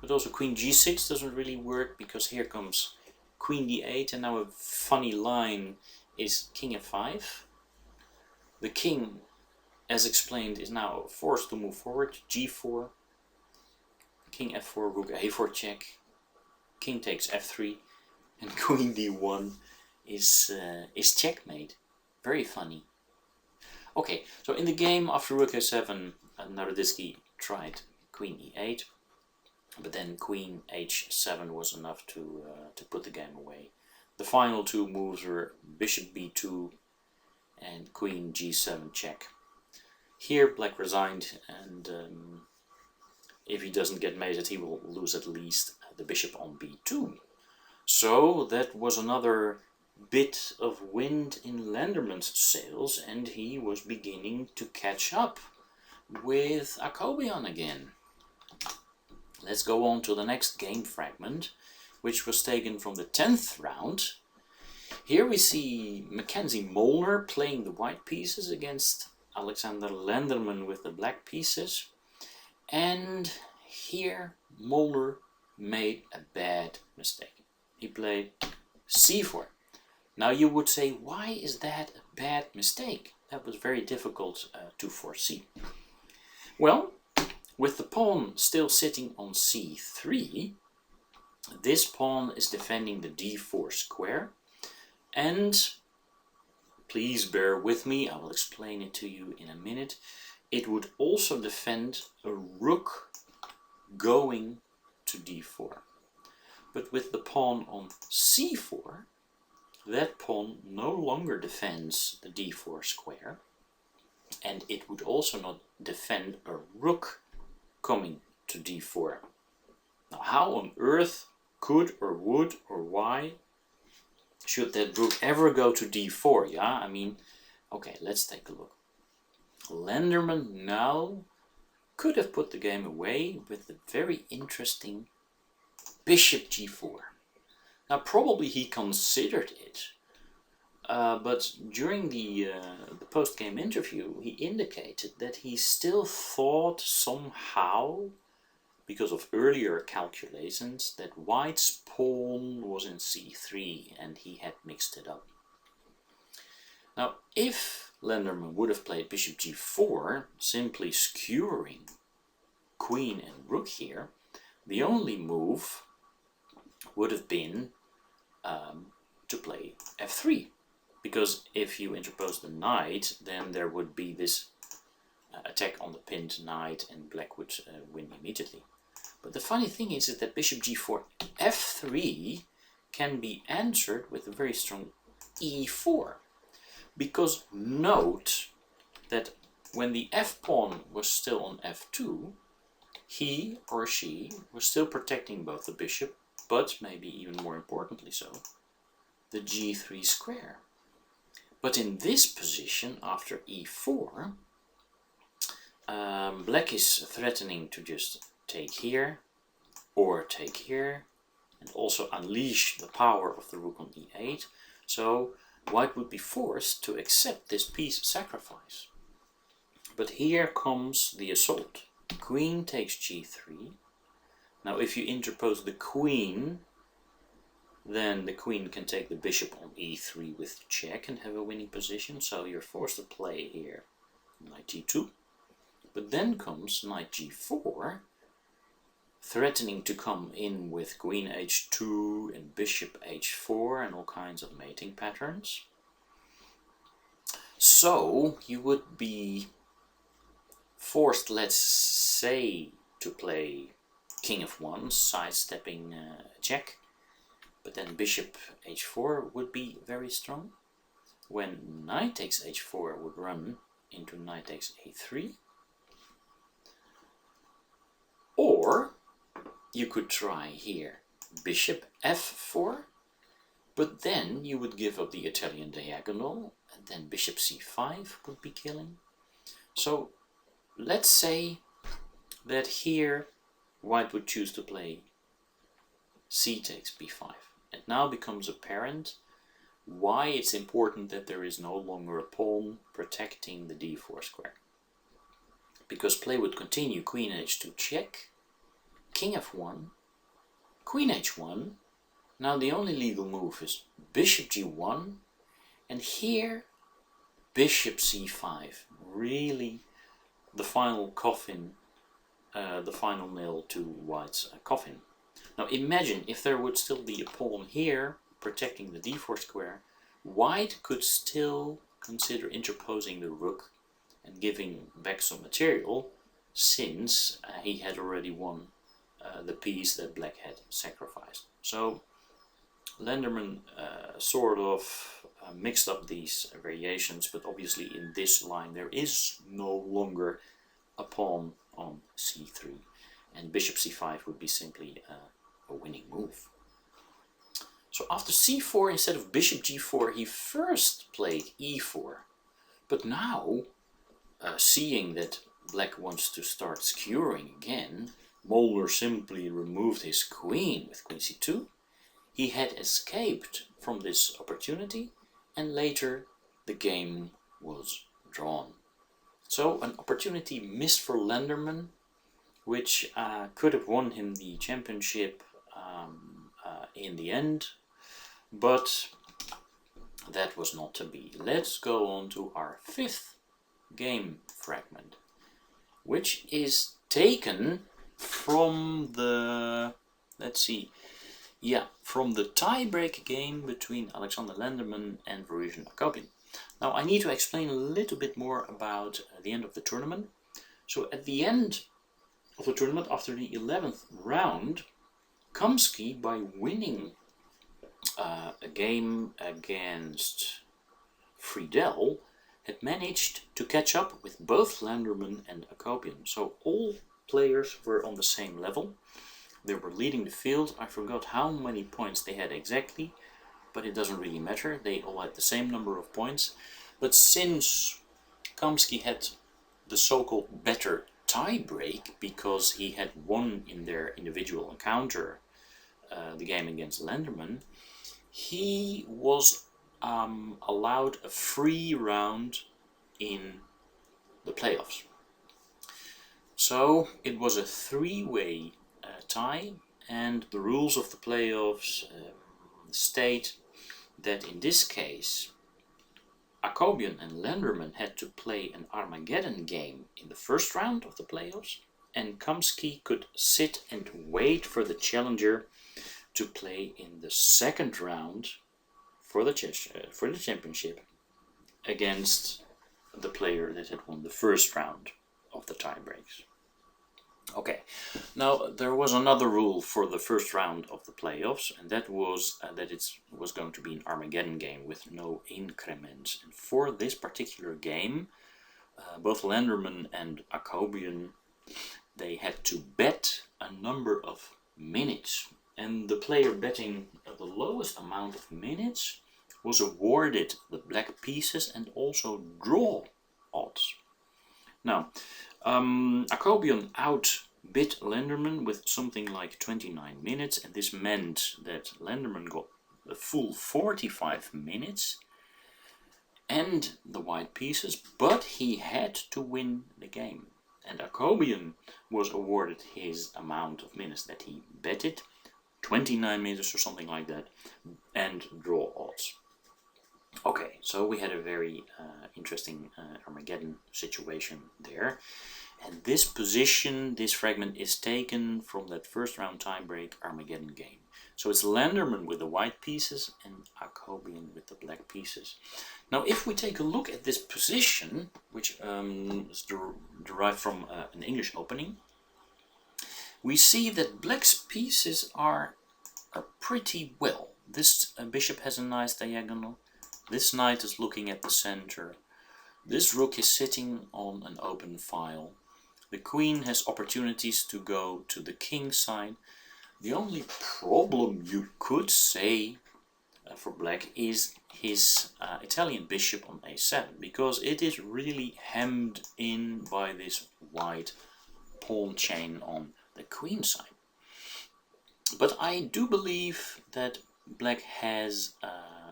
but also queen g6 doesn't really work, because here comes queen d8, and now a funny line is king f5. The king, as explained, is now forced to move forward, g4, king f4, rook a4 check, king takes f3, and queen d1 is checkmate. Very funny. Okay, so in the game after rook a7, Naroditsky tried queen e8, but then queen h7 was enough to put the game away. The final two moves were bishop b2 and queen g7 check. Here black resigned, and if he doesn't get mated, he will lose at least the bishop on b2. So that was another bit of wind in Lenderman's sails, and he was beginning to catch up with Akobian again. Let's go on to the next game fragment, which was taken from the 10th round. Here we see Mackenzie Molnar playing the white pieces against Aleksandr Lenderman with the black pieces. And here Molnar made a bad mistake. He played c4. Now you would say, why is that a bad mistake? That was very difficult to foresee. Well, with the pawn still sitting on c3, this pawn is defending the d4 square, and please bear with me, I will explain it to you in a minute. It would also defend a rook going to d4. But with the pawn on c4, that pawn no longer defends the d4 square, and it would also not defend a rook coming to d4. Now how on earth could or would or why should that rook ever go to d4? Yeah, I mean, okay, let's take a look. Lenderman now could have put the game away with the very interesting bishop g4. Now probably he considered it, but during the post-game interview he indicated that he still thought somehow, because of earlier calculations, that white's pawn was in c3 and he had mixed it up. Now if Lenderman would have played bishop g4, simply skewering queen and rook here, the only move would have been to play f3, because if you interpose the knight, then there would be this attack on the pinned knight and black would win immediately. But the funny thing is that bishop g4 f3 can be answered with a very strong e4. Because note that when the f-pawn was still on f2, he or she was still protecting both the bishop, but maybe even more importantly so, the g3 square. But in this position, after e4, black is threatening to just take here, or take here, and also unleash the power of the rook on e8. So white would be forced to accept this piece sacrifice. But here comes the assault. Queen takes g3. Now if you interpose the queen, then the queen can take the bishop on e3 with check and have a winning position. So you're forced to play here knight g2. But then comes knight g4, threatening to come in with queen h2 and bishop h4 and all kinds of mating patterns. So you would be forced, let's say, to play king f1, sidestepping a check, but then bishop h4 would be very strong. When knight takes h4 would run into knight takes a3. Or you could try here bishop f4, but then you would give up the Italian diagonal, and then bishop c5 would be killing. So let's say that here white would choose to play c takes b5. It now becomes apparent why it's important that there is no longer a pawn protecting the d4 square. Because play would continue queen h2 check, king f1, queen h1. Now the only legal move is bishop g1, and here bishop c5, really the final coffin, the final nail to white's coffin. Now imagine if there would still be a pawn here protecting the d4 square, white could still consider interposing the rook and giving back some material, since he had already won the piece that black had sacrificed. So Lenderman sort of mixed up these variations, but obviously in this line there is no longer a pawn on c3, and bishop c5 would be simply a winning move. So after c4, instead of bishop g4, he first played e4, but now seeing that black wants to start skewering again, Molnar simply removed his queen with queen c2. He had escaped from this opportunity, and later the game was drawn. So an opportunity missed for Lenderman, which could have won him the championship in the end, but that was not to be. Let's go on to our fifth game fragment, which is taken from the, from the tie-break game between Aleksandr Lenderman and Varuzhan Akobian. Now I need to explain a little bit more about the end of the tournament. So at the end of the tournament, after the 11th round, Kamsky, by winning a game against Friedel, had managed to catch up with both Lenderman and Akobian. So all players were on the same level. They were leading the field. I forgot how many points they had exactly, but it doesn't really matter. They all had the same number of points. But since Kamsky had the so-called better tie-break, because he had won in their individual encounter the game against Lenderman, he was allowed a free round in the playoffs. So it was a three-way tie, and the rules of the playoffs state that in this case Akobian and Lenderman had to play an Armageddon game in the first round of the playoffs, and Kamsky could sit and wait for the challenger to play in the second round for the championship against the player that had won the first round of the tie breaks. Okay, now there was another rule for the first round of the playoffs, and that was that it was going to be an Armageddon game with no increments. And for this particular game, both Lenderman and Akobian, they had to bet a number of minutes, and the player betting the lowest amount of minutes was awarded the black pieces and also draw odds. Now, Akobian outbid Lenderman with something like 29 minutes, and this meant that Lenderman got a full 45 minutes and the white pieces, but he had to win the game. And Akobian was awarded his amount of minutes that he betted, 29 minutes or something like that, and draw odds. Okay, so we had a very interesting Armageddon situation there. And this position, this fragment is taken from that first round tiebreak Armageddon game. So it's Lenderman with the white pieces and Akobian with the black pieces. Now if we take a look at this position, which is derived from an English opening, we see that black's pieces are pretty well. This bishop has a nice diagonal. This knight is looking at the center. This rook is sitting on an open file. The queen has opportunities to go to the king side. The only problem you could say for black is his Italian bishop on a7, because it is really hemmed in by this white pawn chain on the queen side. But I do believe that black has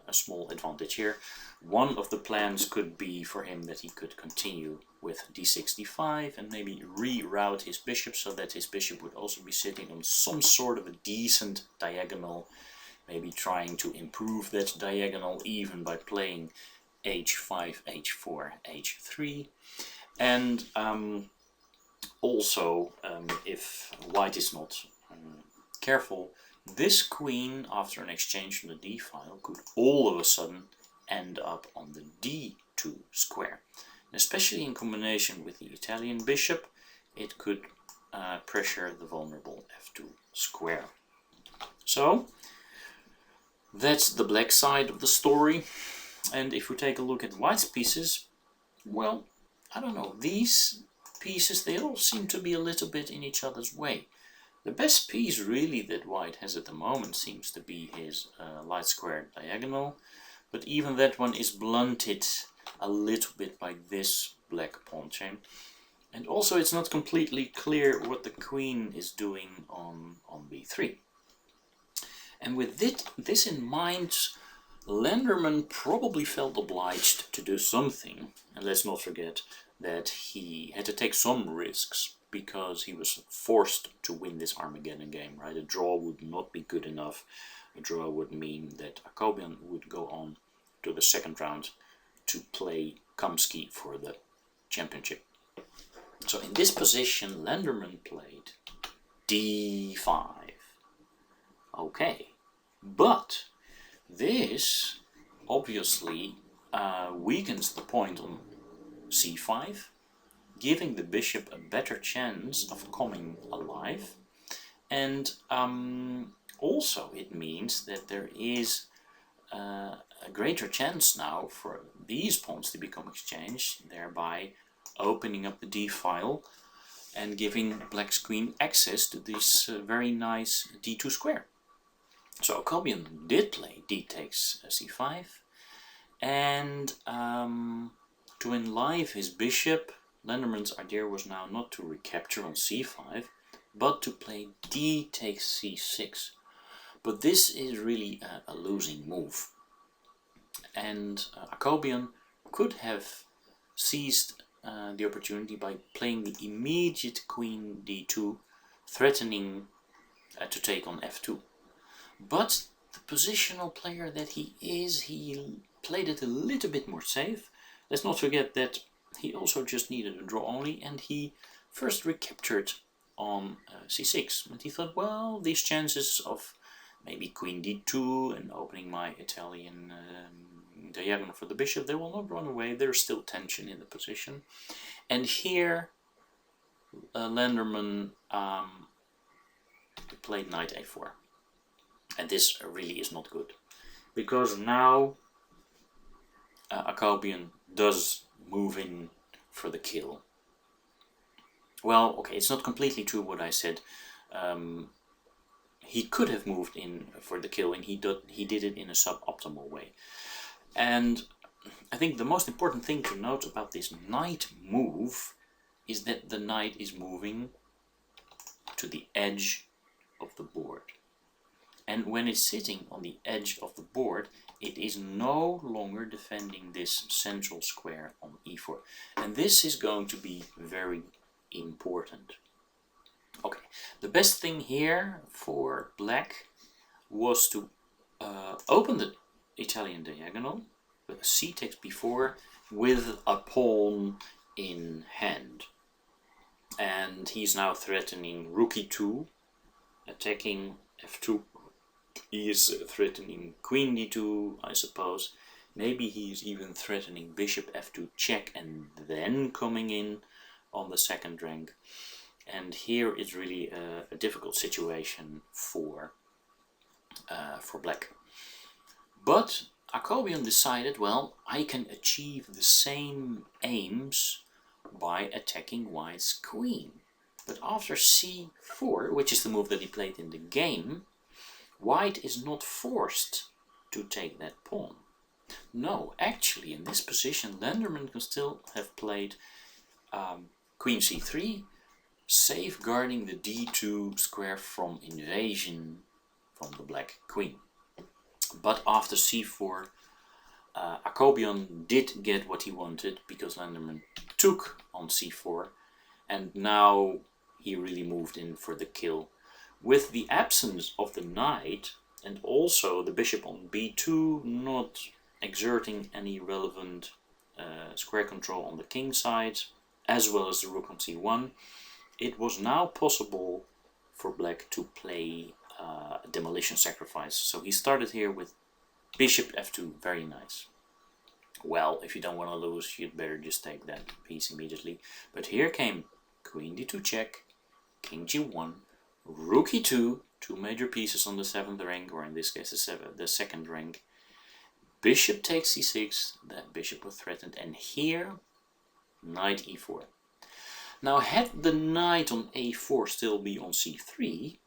a small advantage here. One of the plans could be for him that he could continue with d65 and maybe reroute his bishop so that his bishop would also be sitting on some sort of a decent diagonal, maybe trying to improve that diagonal even by playing h5, h4, h3. And also, if white is not careful, this queen, after an exchange on the d file, could all of a sudden end up on the d2 square. And especially in combination with the Italian bishop, it could pressure the vulnerable f2 square. So that's the black side of the story. And if we take a look at white's pieces, well, I don't know, these pieces, they all seem to be a little bit in each other's way. The best piece really that white has at the moment seems to be his light square diagonal, but even that one is blunted a little bit by this black pawn chain. And also it's not completely clear what the queen is doing on b3. And with this in mind, Lenderman probably felt obliged to do something. And let's not forget that he had to take some risks because he was forced to win this Armageddon game, right? A draw would not be good enough. A draw would mean that Akobian would go on to the second round to play Kamsky for the championship. So in this position, Lenderman played d5. Okay, but this obviously weakens the point on c5, giving the bishop a better chance of coming alive. And also it means that there is a greater chance now for these pawns to become exchanged, thereby opening up the d file and giving black's queen access to this very nice d2 square. So Akobian did play d takes c5, and to enlive his bishop, Lenderman's idea was now not to recapture on c5, but to play d takes c6. But this is really a losing move. And Akobian could have seized the opportunity by playing the immediate queen d2, threatening to take on f2. But the positional player that he is, he played it a little bit more safe. Let's not forget that he also just needed a draw only, and he first recaptured on c6. And he thought, well, these chances of maybe queen d2 and opening my Italian diagonal for the bishop, they will not run away. There's still tension in the position. And here Lenderman played knight a4. And this really is not good. Because now Akobian does move in for the kill. Well, okay, it's not completely true what I said. He could have moved in for the kill, and he did it in a suboptimal way. And I think the most important thing to note about this knight move is that the knight is moving to the edge of the board. And when it's sitting on the edge of the board, it is no longer defending this central square on e4. And this is going to be very important. Okay, the best thing here for black was to open the Italian diagonal with a c takes b4 with a pawn in hand. And he's now threatening rook e2, attacking f2. He is threatening queen d2, I suppose. Maybe he is even threatening bishop f2 check and then coming in on the second rank. And here is really a difficult situation for black. But Akobian decided, well, I can achieve the same aims by attacking white's queen. But after c4, which is the move that he played in the game, white is not forced to take that pawn. No, actually in this position Lenderman can still have played queen c3, safeguarding the d2 square from invasion from the black queen. But after c4, Akobian did get what he wanted, because Lenderman took on c4, and now he really moved in for the kill. With the absence of the knight and also the bishop on b2 not exerting any relevant square control on the king side, as well as the rook on c1, it was now possible for black to play a demolition sacrifice. So he started here with bishop f2, very nice. Well, if you don't want to lose, you'd better just take that piece immediately. But here came queen d2 check, king g1, rook e2, two major pieces on the 7th rank, or in this case the 2nd rank. Bishop takes c6, that bishop was threatened, and here knight e4. Now had the knight on a4 still be on c3,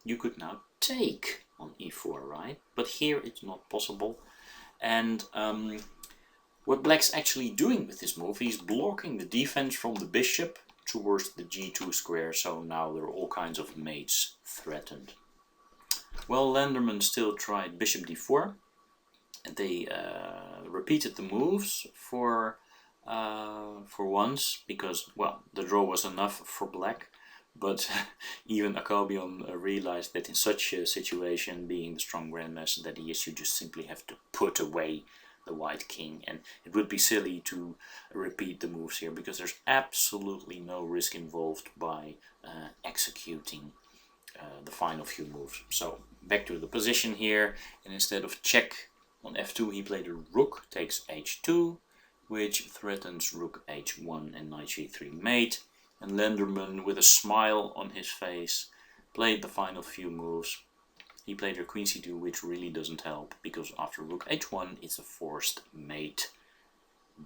you could now take on e4, right? But here it's not possible. And what black's actually doing with this move, he's blocking the defense from the bishop towards the g2 square, so now there are all kinds of mates threatened. Well, Lenderman still tried bishop d4, and they repeated the moves for once, because, well, the draw was enough for black. But even Akobian realized that in such a situation, being the strong grandmaster that he is, you just simply have to put away the white king, and it would be silly to repeat the moves here, because there's absolutely no risk involved by executing the final few moves. So back to the position here, and instead of check on f2, he played a rook takes h2, which threatens rook h1 and knight g3 mate. And Lenderman, with a smile on his face, played the final few moves. He played a queen c2, which really doesn't help, because after rook h1 it's a forced mate.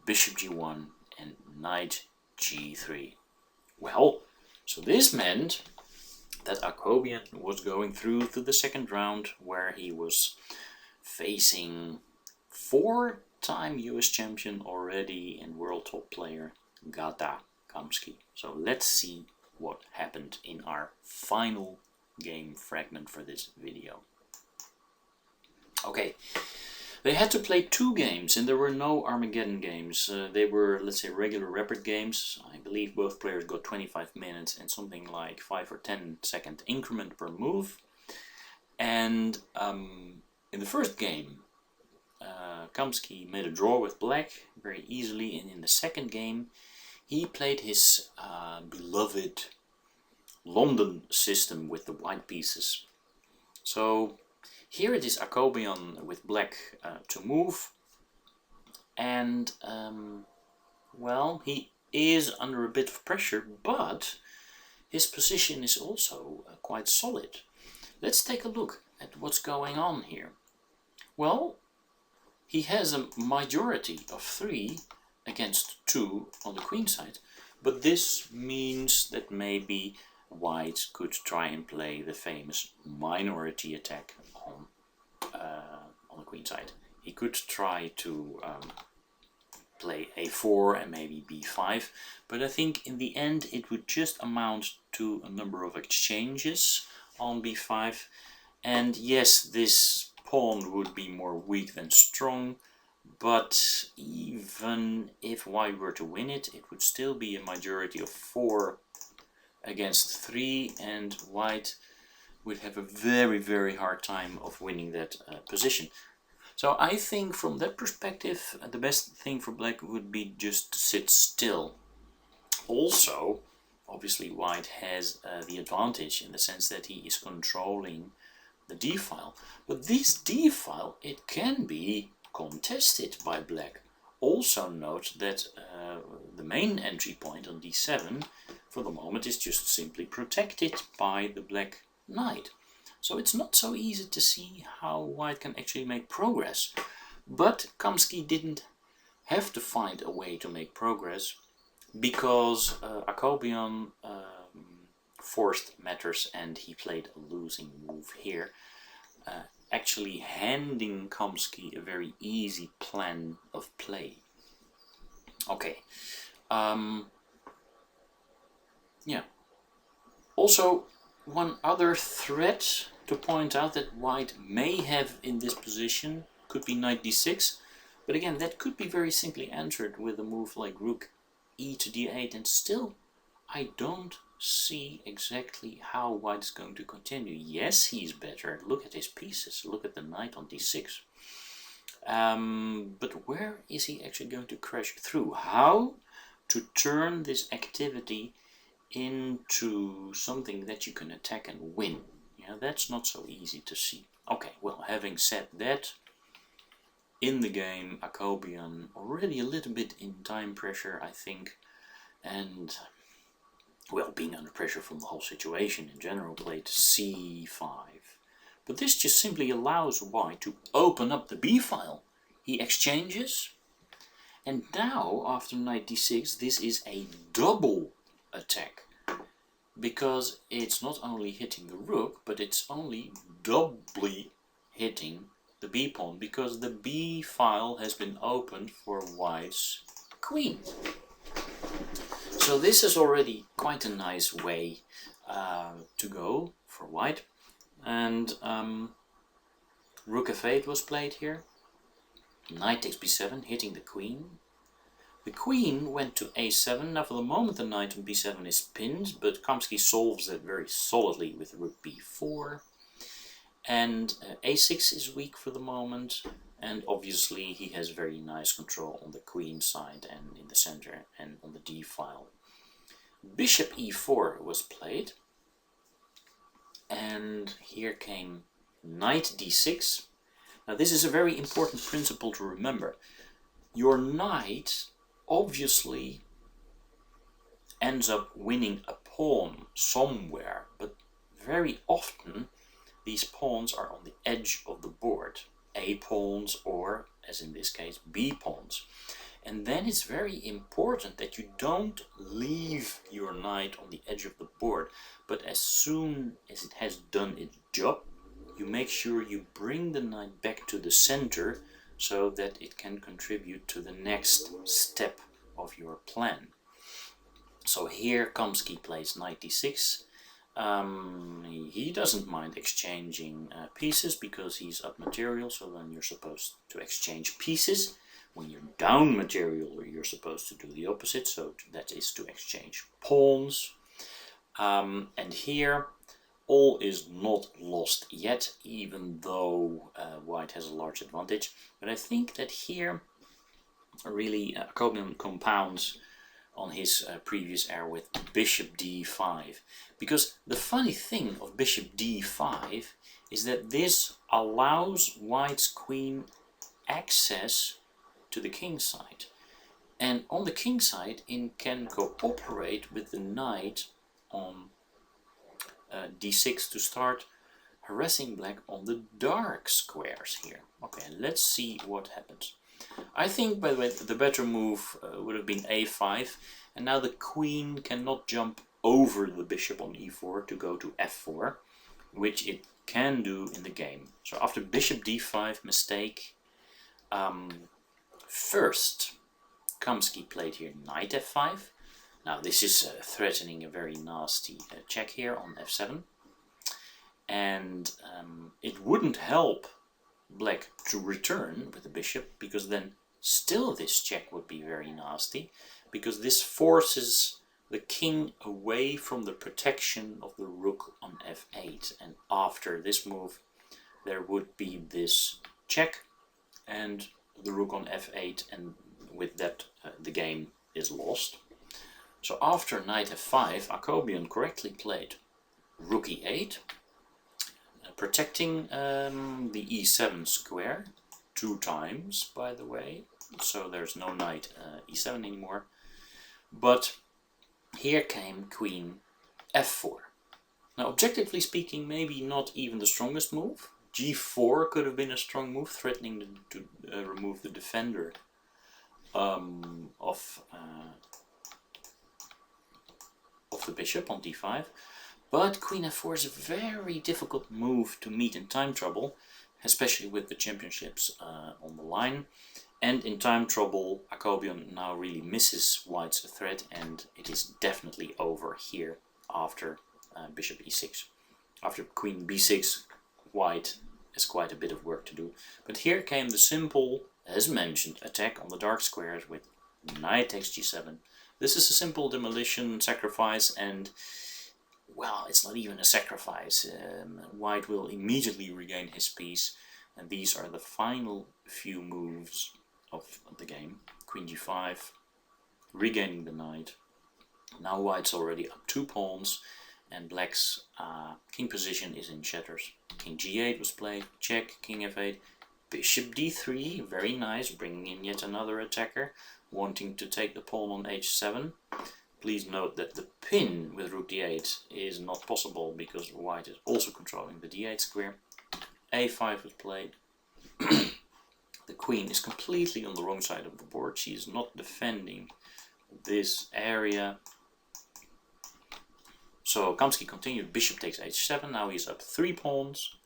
Bishop g1 and knight g3. Well, so this meant that Akobian was going through to the 2nd round, where he was facing 4-time US champion already and world top player Gata. So let's see what happened in our final game fragment for this video. Okay, they had to play 2 games, and there were no Armageddon games. They were, let's say, regular rapid games. I believe both players got 25 minutes and something like 5 or 10 second increment per move. And in the first game, Kamsky made a draw with black very easily, and in the second game he played his beloved London system with the white pieces. So here it is Akobian with black to move, and well, he is under a bit of pressure, but his position is also quite solid. Let's take a look at what's going on here. Well, he has a majority of 3 against 2 on the queen side, but this means that maybe white could try and play the famous minority attack on the queen side. He could try to play a4 and maybe b5, but I think in the end it would just amount to a number of exchanges on b5, and yes, this pawn would be more weak than strong, but even if white were to win it, it would still be a majority of 4 against 3, and white would have a very hard time of winning that position. So I think from that perspective, the best thing for black would be just to sit still. Also, obviously white has the advantage in the sense that he is controlling the d-file. But this d-file, it can be contested by black. Also note that the main entry point on d7 for the moment is just simply protected by the black knight. So it's not so easy to see how white can actually make progress. But Kamsky didn't have to find a way to make progress, because Akobian forced matters and he played a losing move here, actually handing Kamsky a very easy plan of play. Okay, yeah. Also, one other threat to point out that white may have in this position could be knight d6, but again, that could be very simply answered with a move like rook e to d8, and still I don't see exactly how white is going to continue. Yes, he's better. Look at his pieces. Look at the knight on d6. But where is he actually going to crash through? How to turn this activity into something that you can attack and win? Yeah, that's not so easy to see. Okay, well, having said that, in the game, Akobian already a little bit in time pressure, I think, and, well, being under pressure from the whole situation in general, played c5. But this just simply allows white to open up the b-file. He exchanges, and now, after knight d6, this is a double attack, because it's not only hitting the rook, but it's only doubly hitting the b-pawn, because the b-file has been opened for white's queen. So this is already quite a nice way to go for white. And rook f8 was played here. Knight takes b7, hitting the queen. The queen went to a7. Now for the moment the knight on b7 is pinned, but Kamsky solves that very solidly with rook b4. And a6 is weak for the moment, and obviously he has very nice control on the queen side and in the center and on the d-file. Bishop e4 was played, and here came knight d6. Now this is a very important principle to remember. Your knight obviously ends up winning a pawn somewhere, but very often these pawns are on the edge of the board. A pawns, or, as in this case, B pawns. And then it's very important that you don't leave your knight on the edge of the board, but as soon as it has done its job, you make sure you bring the knight back to the center so that it can contribute to the next step of your plan. So here Kamsky plays knight d6. He doesn't mind exchanging pieces because he's up material, so then you're supposed to exchange pieces. When you're down material, you're supposed to do the opposite, so that is to exchange pawns. And here all is not lost yet, even though white has a large advantage. But I think that here really Akobian compounds on his previous error with bishop d5, because the funny thing of bishop d5 is that this allows white's queen access to the king side, and on the king side it can cooperate with the knight on d6 to start harassing black on the dark squares here. Okay, let's see what happens. I think, by the way, the better move would have been a5, and now the queen cannot jump over the bishop on e4 to go to f4, which it can do in the game. So after bishop d5 mistake, first Kamsky played here knight f5. Now this is threatening a very nasty check here on f7, and it wouldn't help black to return with the bishop, because then still this check would be very nasty, because this forces the king away from the protection of the rook on f8, and after this move there would be this check and the rook on f8, and with that the game is lost. So after knight f5, Akobian correctly played rook e8, protecting the e7 square 2 times, by the way, so there's no knight e7 anymore. But here came queen f4. Now, objectively speaking, maybe not even the strongest move. g4 could have been a strong move, threatening to remove the defender of the bishop on d5. But queen f4 is a very difficult move to meet in time trouble, especially with the championships on the line. And in time trouble, Akobian now really misses white's threat, and it is definitely over here after bishop e6. After queen b6, white has quite a bit of work to do. But here came the simple, as mentioned, attack on the dark squares with knight takes g7. This is a simple demolition sacrifice, and well, it's not even a sacrifice. White will immediately regain his piece, and these are the final few moves of the game. Queen g5, regaining the knight. Now white's already up 2 pawns, and black's king position is in shatters. King g8 was played, check, king f8, bishop d3, very nice, bringing in yet another attacker, wanting to take the pawn on h7. Please note that the pin with rook d8 is not possible because white is also controlling the d8 square. a5 was played. The queen is completely on the wrong side of the board. She is not defending this area. So Kamsky continued, bishop takes h7. Now he's up 3 pawns.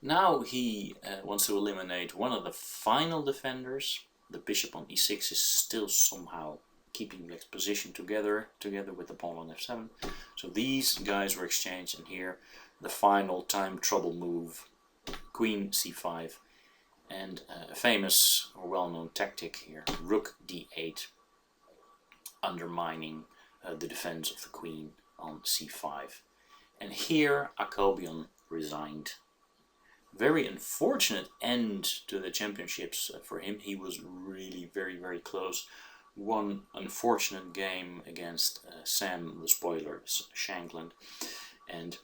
Now he wants to eliminate one of the final defenders. The bishop on e6 is still somehow keeping black's position together with the pawn on f7. So these guys were exchanged, and here the final time trouble move, queen c5, and a famous or well-known tactic here, rook d8, undermining the defense of the queen on c5. And here Akobian resigned. Very unfortunate end to the championships for him. He was really very close. One unfortunate game against Sam the Spoiler Shankland, and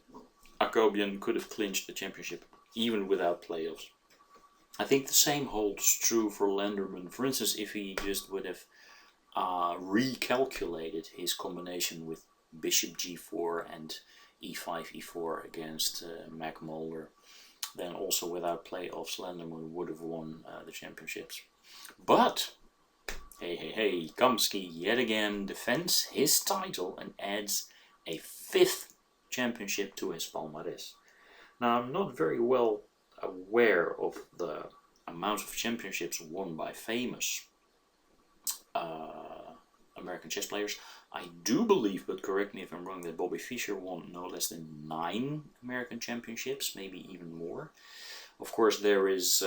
Akobian could have clinched the championship even without playoffs. I think the same holds true for Lenderman. For instance, if he just would have recalculated his combination with bishop g4 and e5 e4 against Mac Mulder, then also without playoffs Lenderman would have won the championships. But hey, Kamsky yet again defends his title and adds a 5th championship to his palmarès. Now, I'm not very well aware of the amount of championships won by famous American chess players. I do believe, but correct me if I'm wrong, that Bobby Fischer won no less than 9 American championships, maybe even more. Of course, there is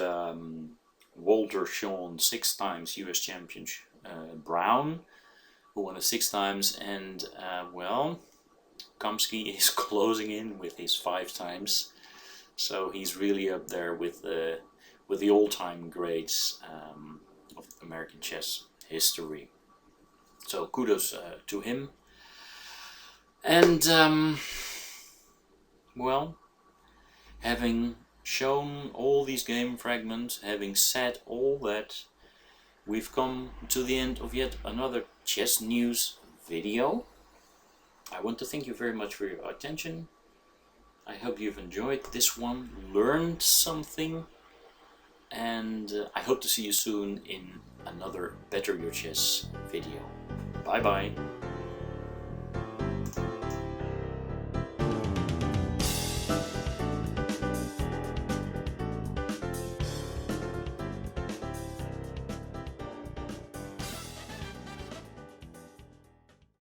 Walter Shawn, 6 times US champion, Brown, who won it 6 times, and well, Kamsky is closing in with his 5 times, so he's really up there with the all-time greats of American chess history. So kudos to him. And well, having shown all these game fragments, having said all that, we've come to the end of yet another chess news video. I want to thank you very much for your attention. I hope you've enjoyed this one, learned something, and I hope to see you soon in another Better Your Chess video. Bye bye!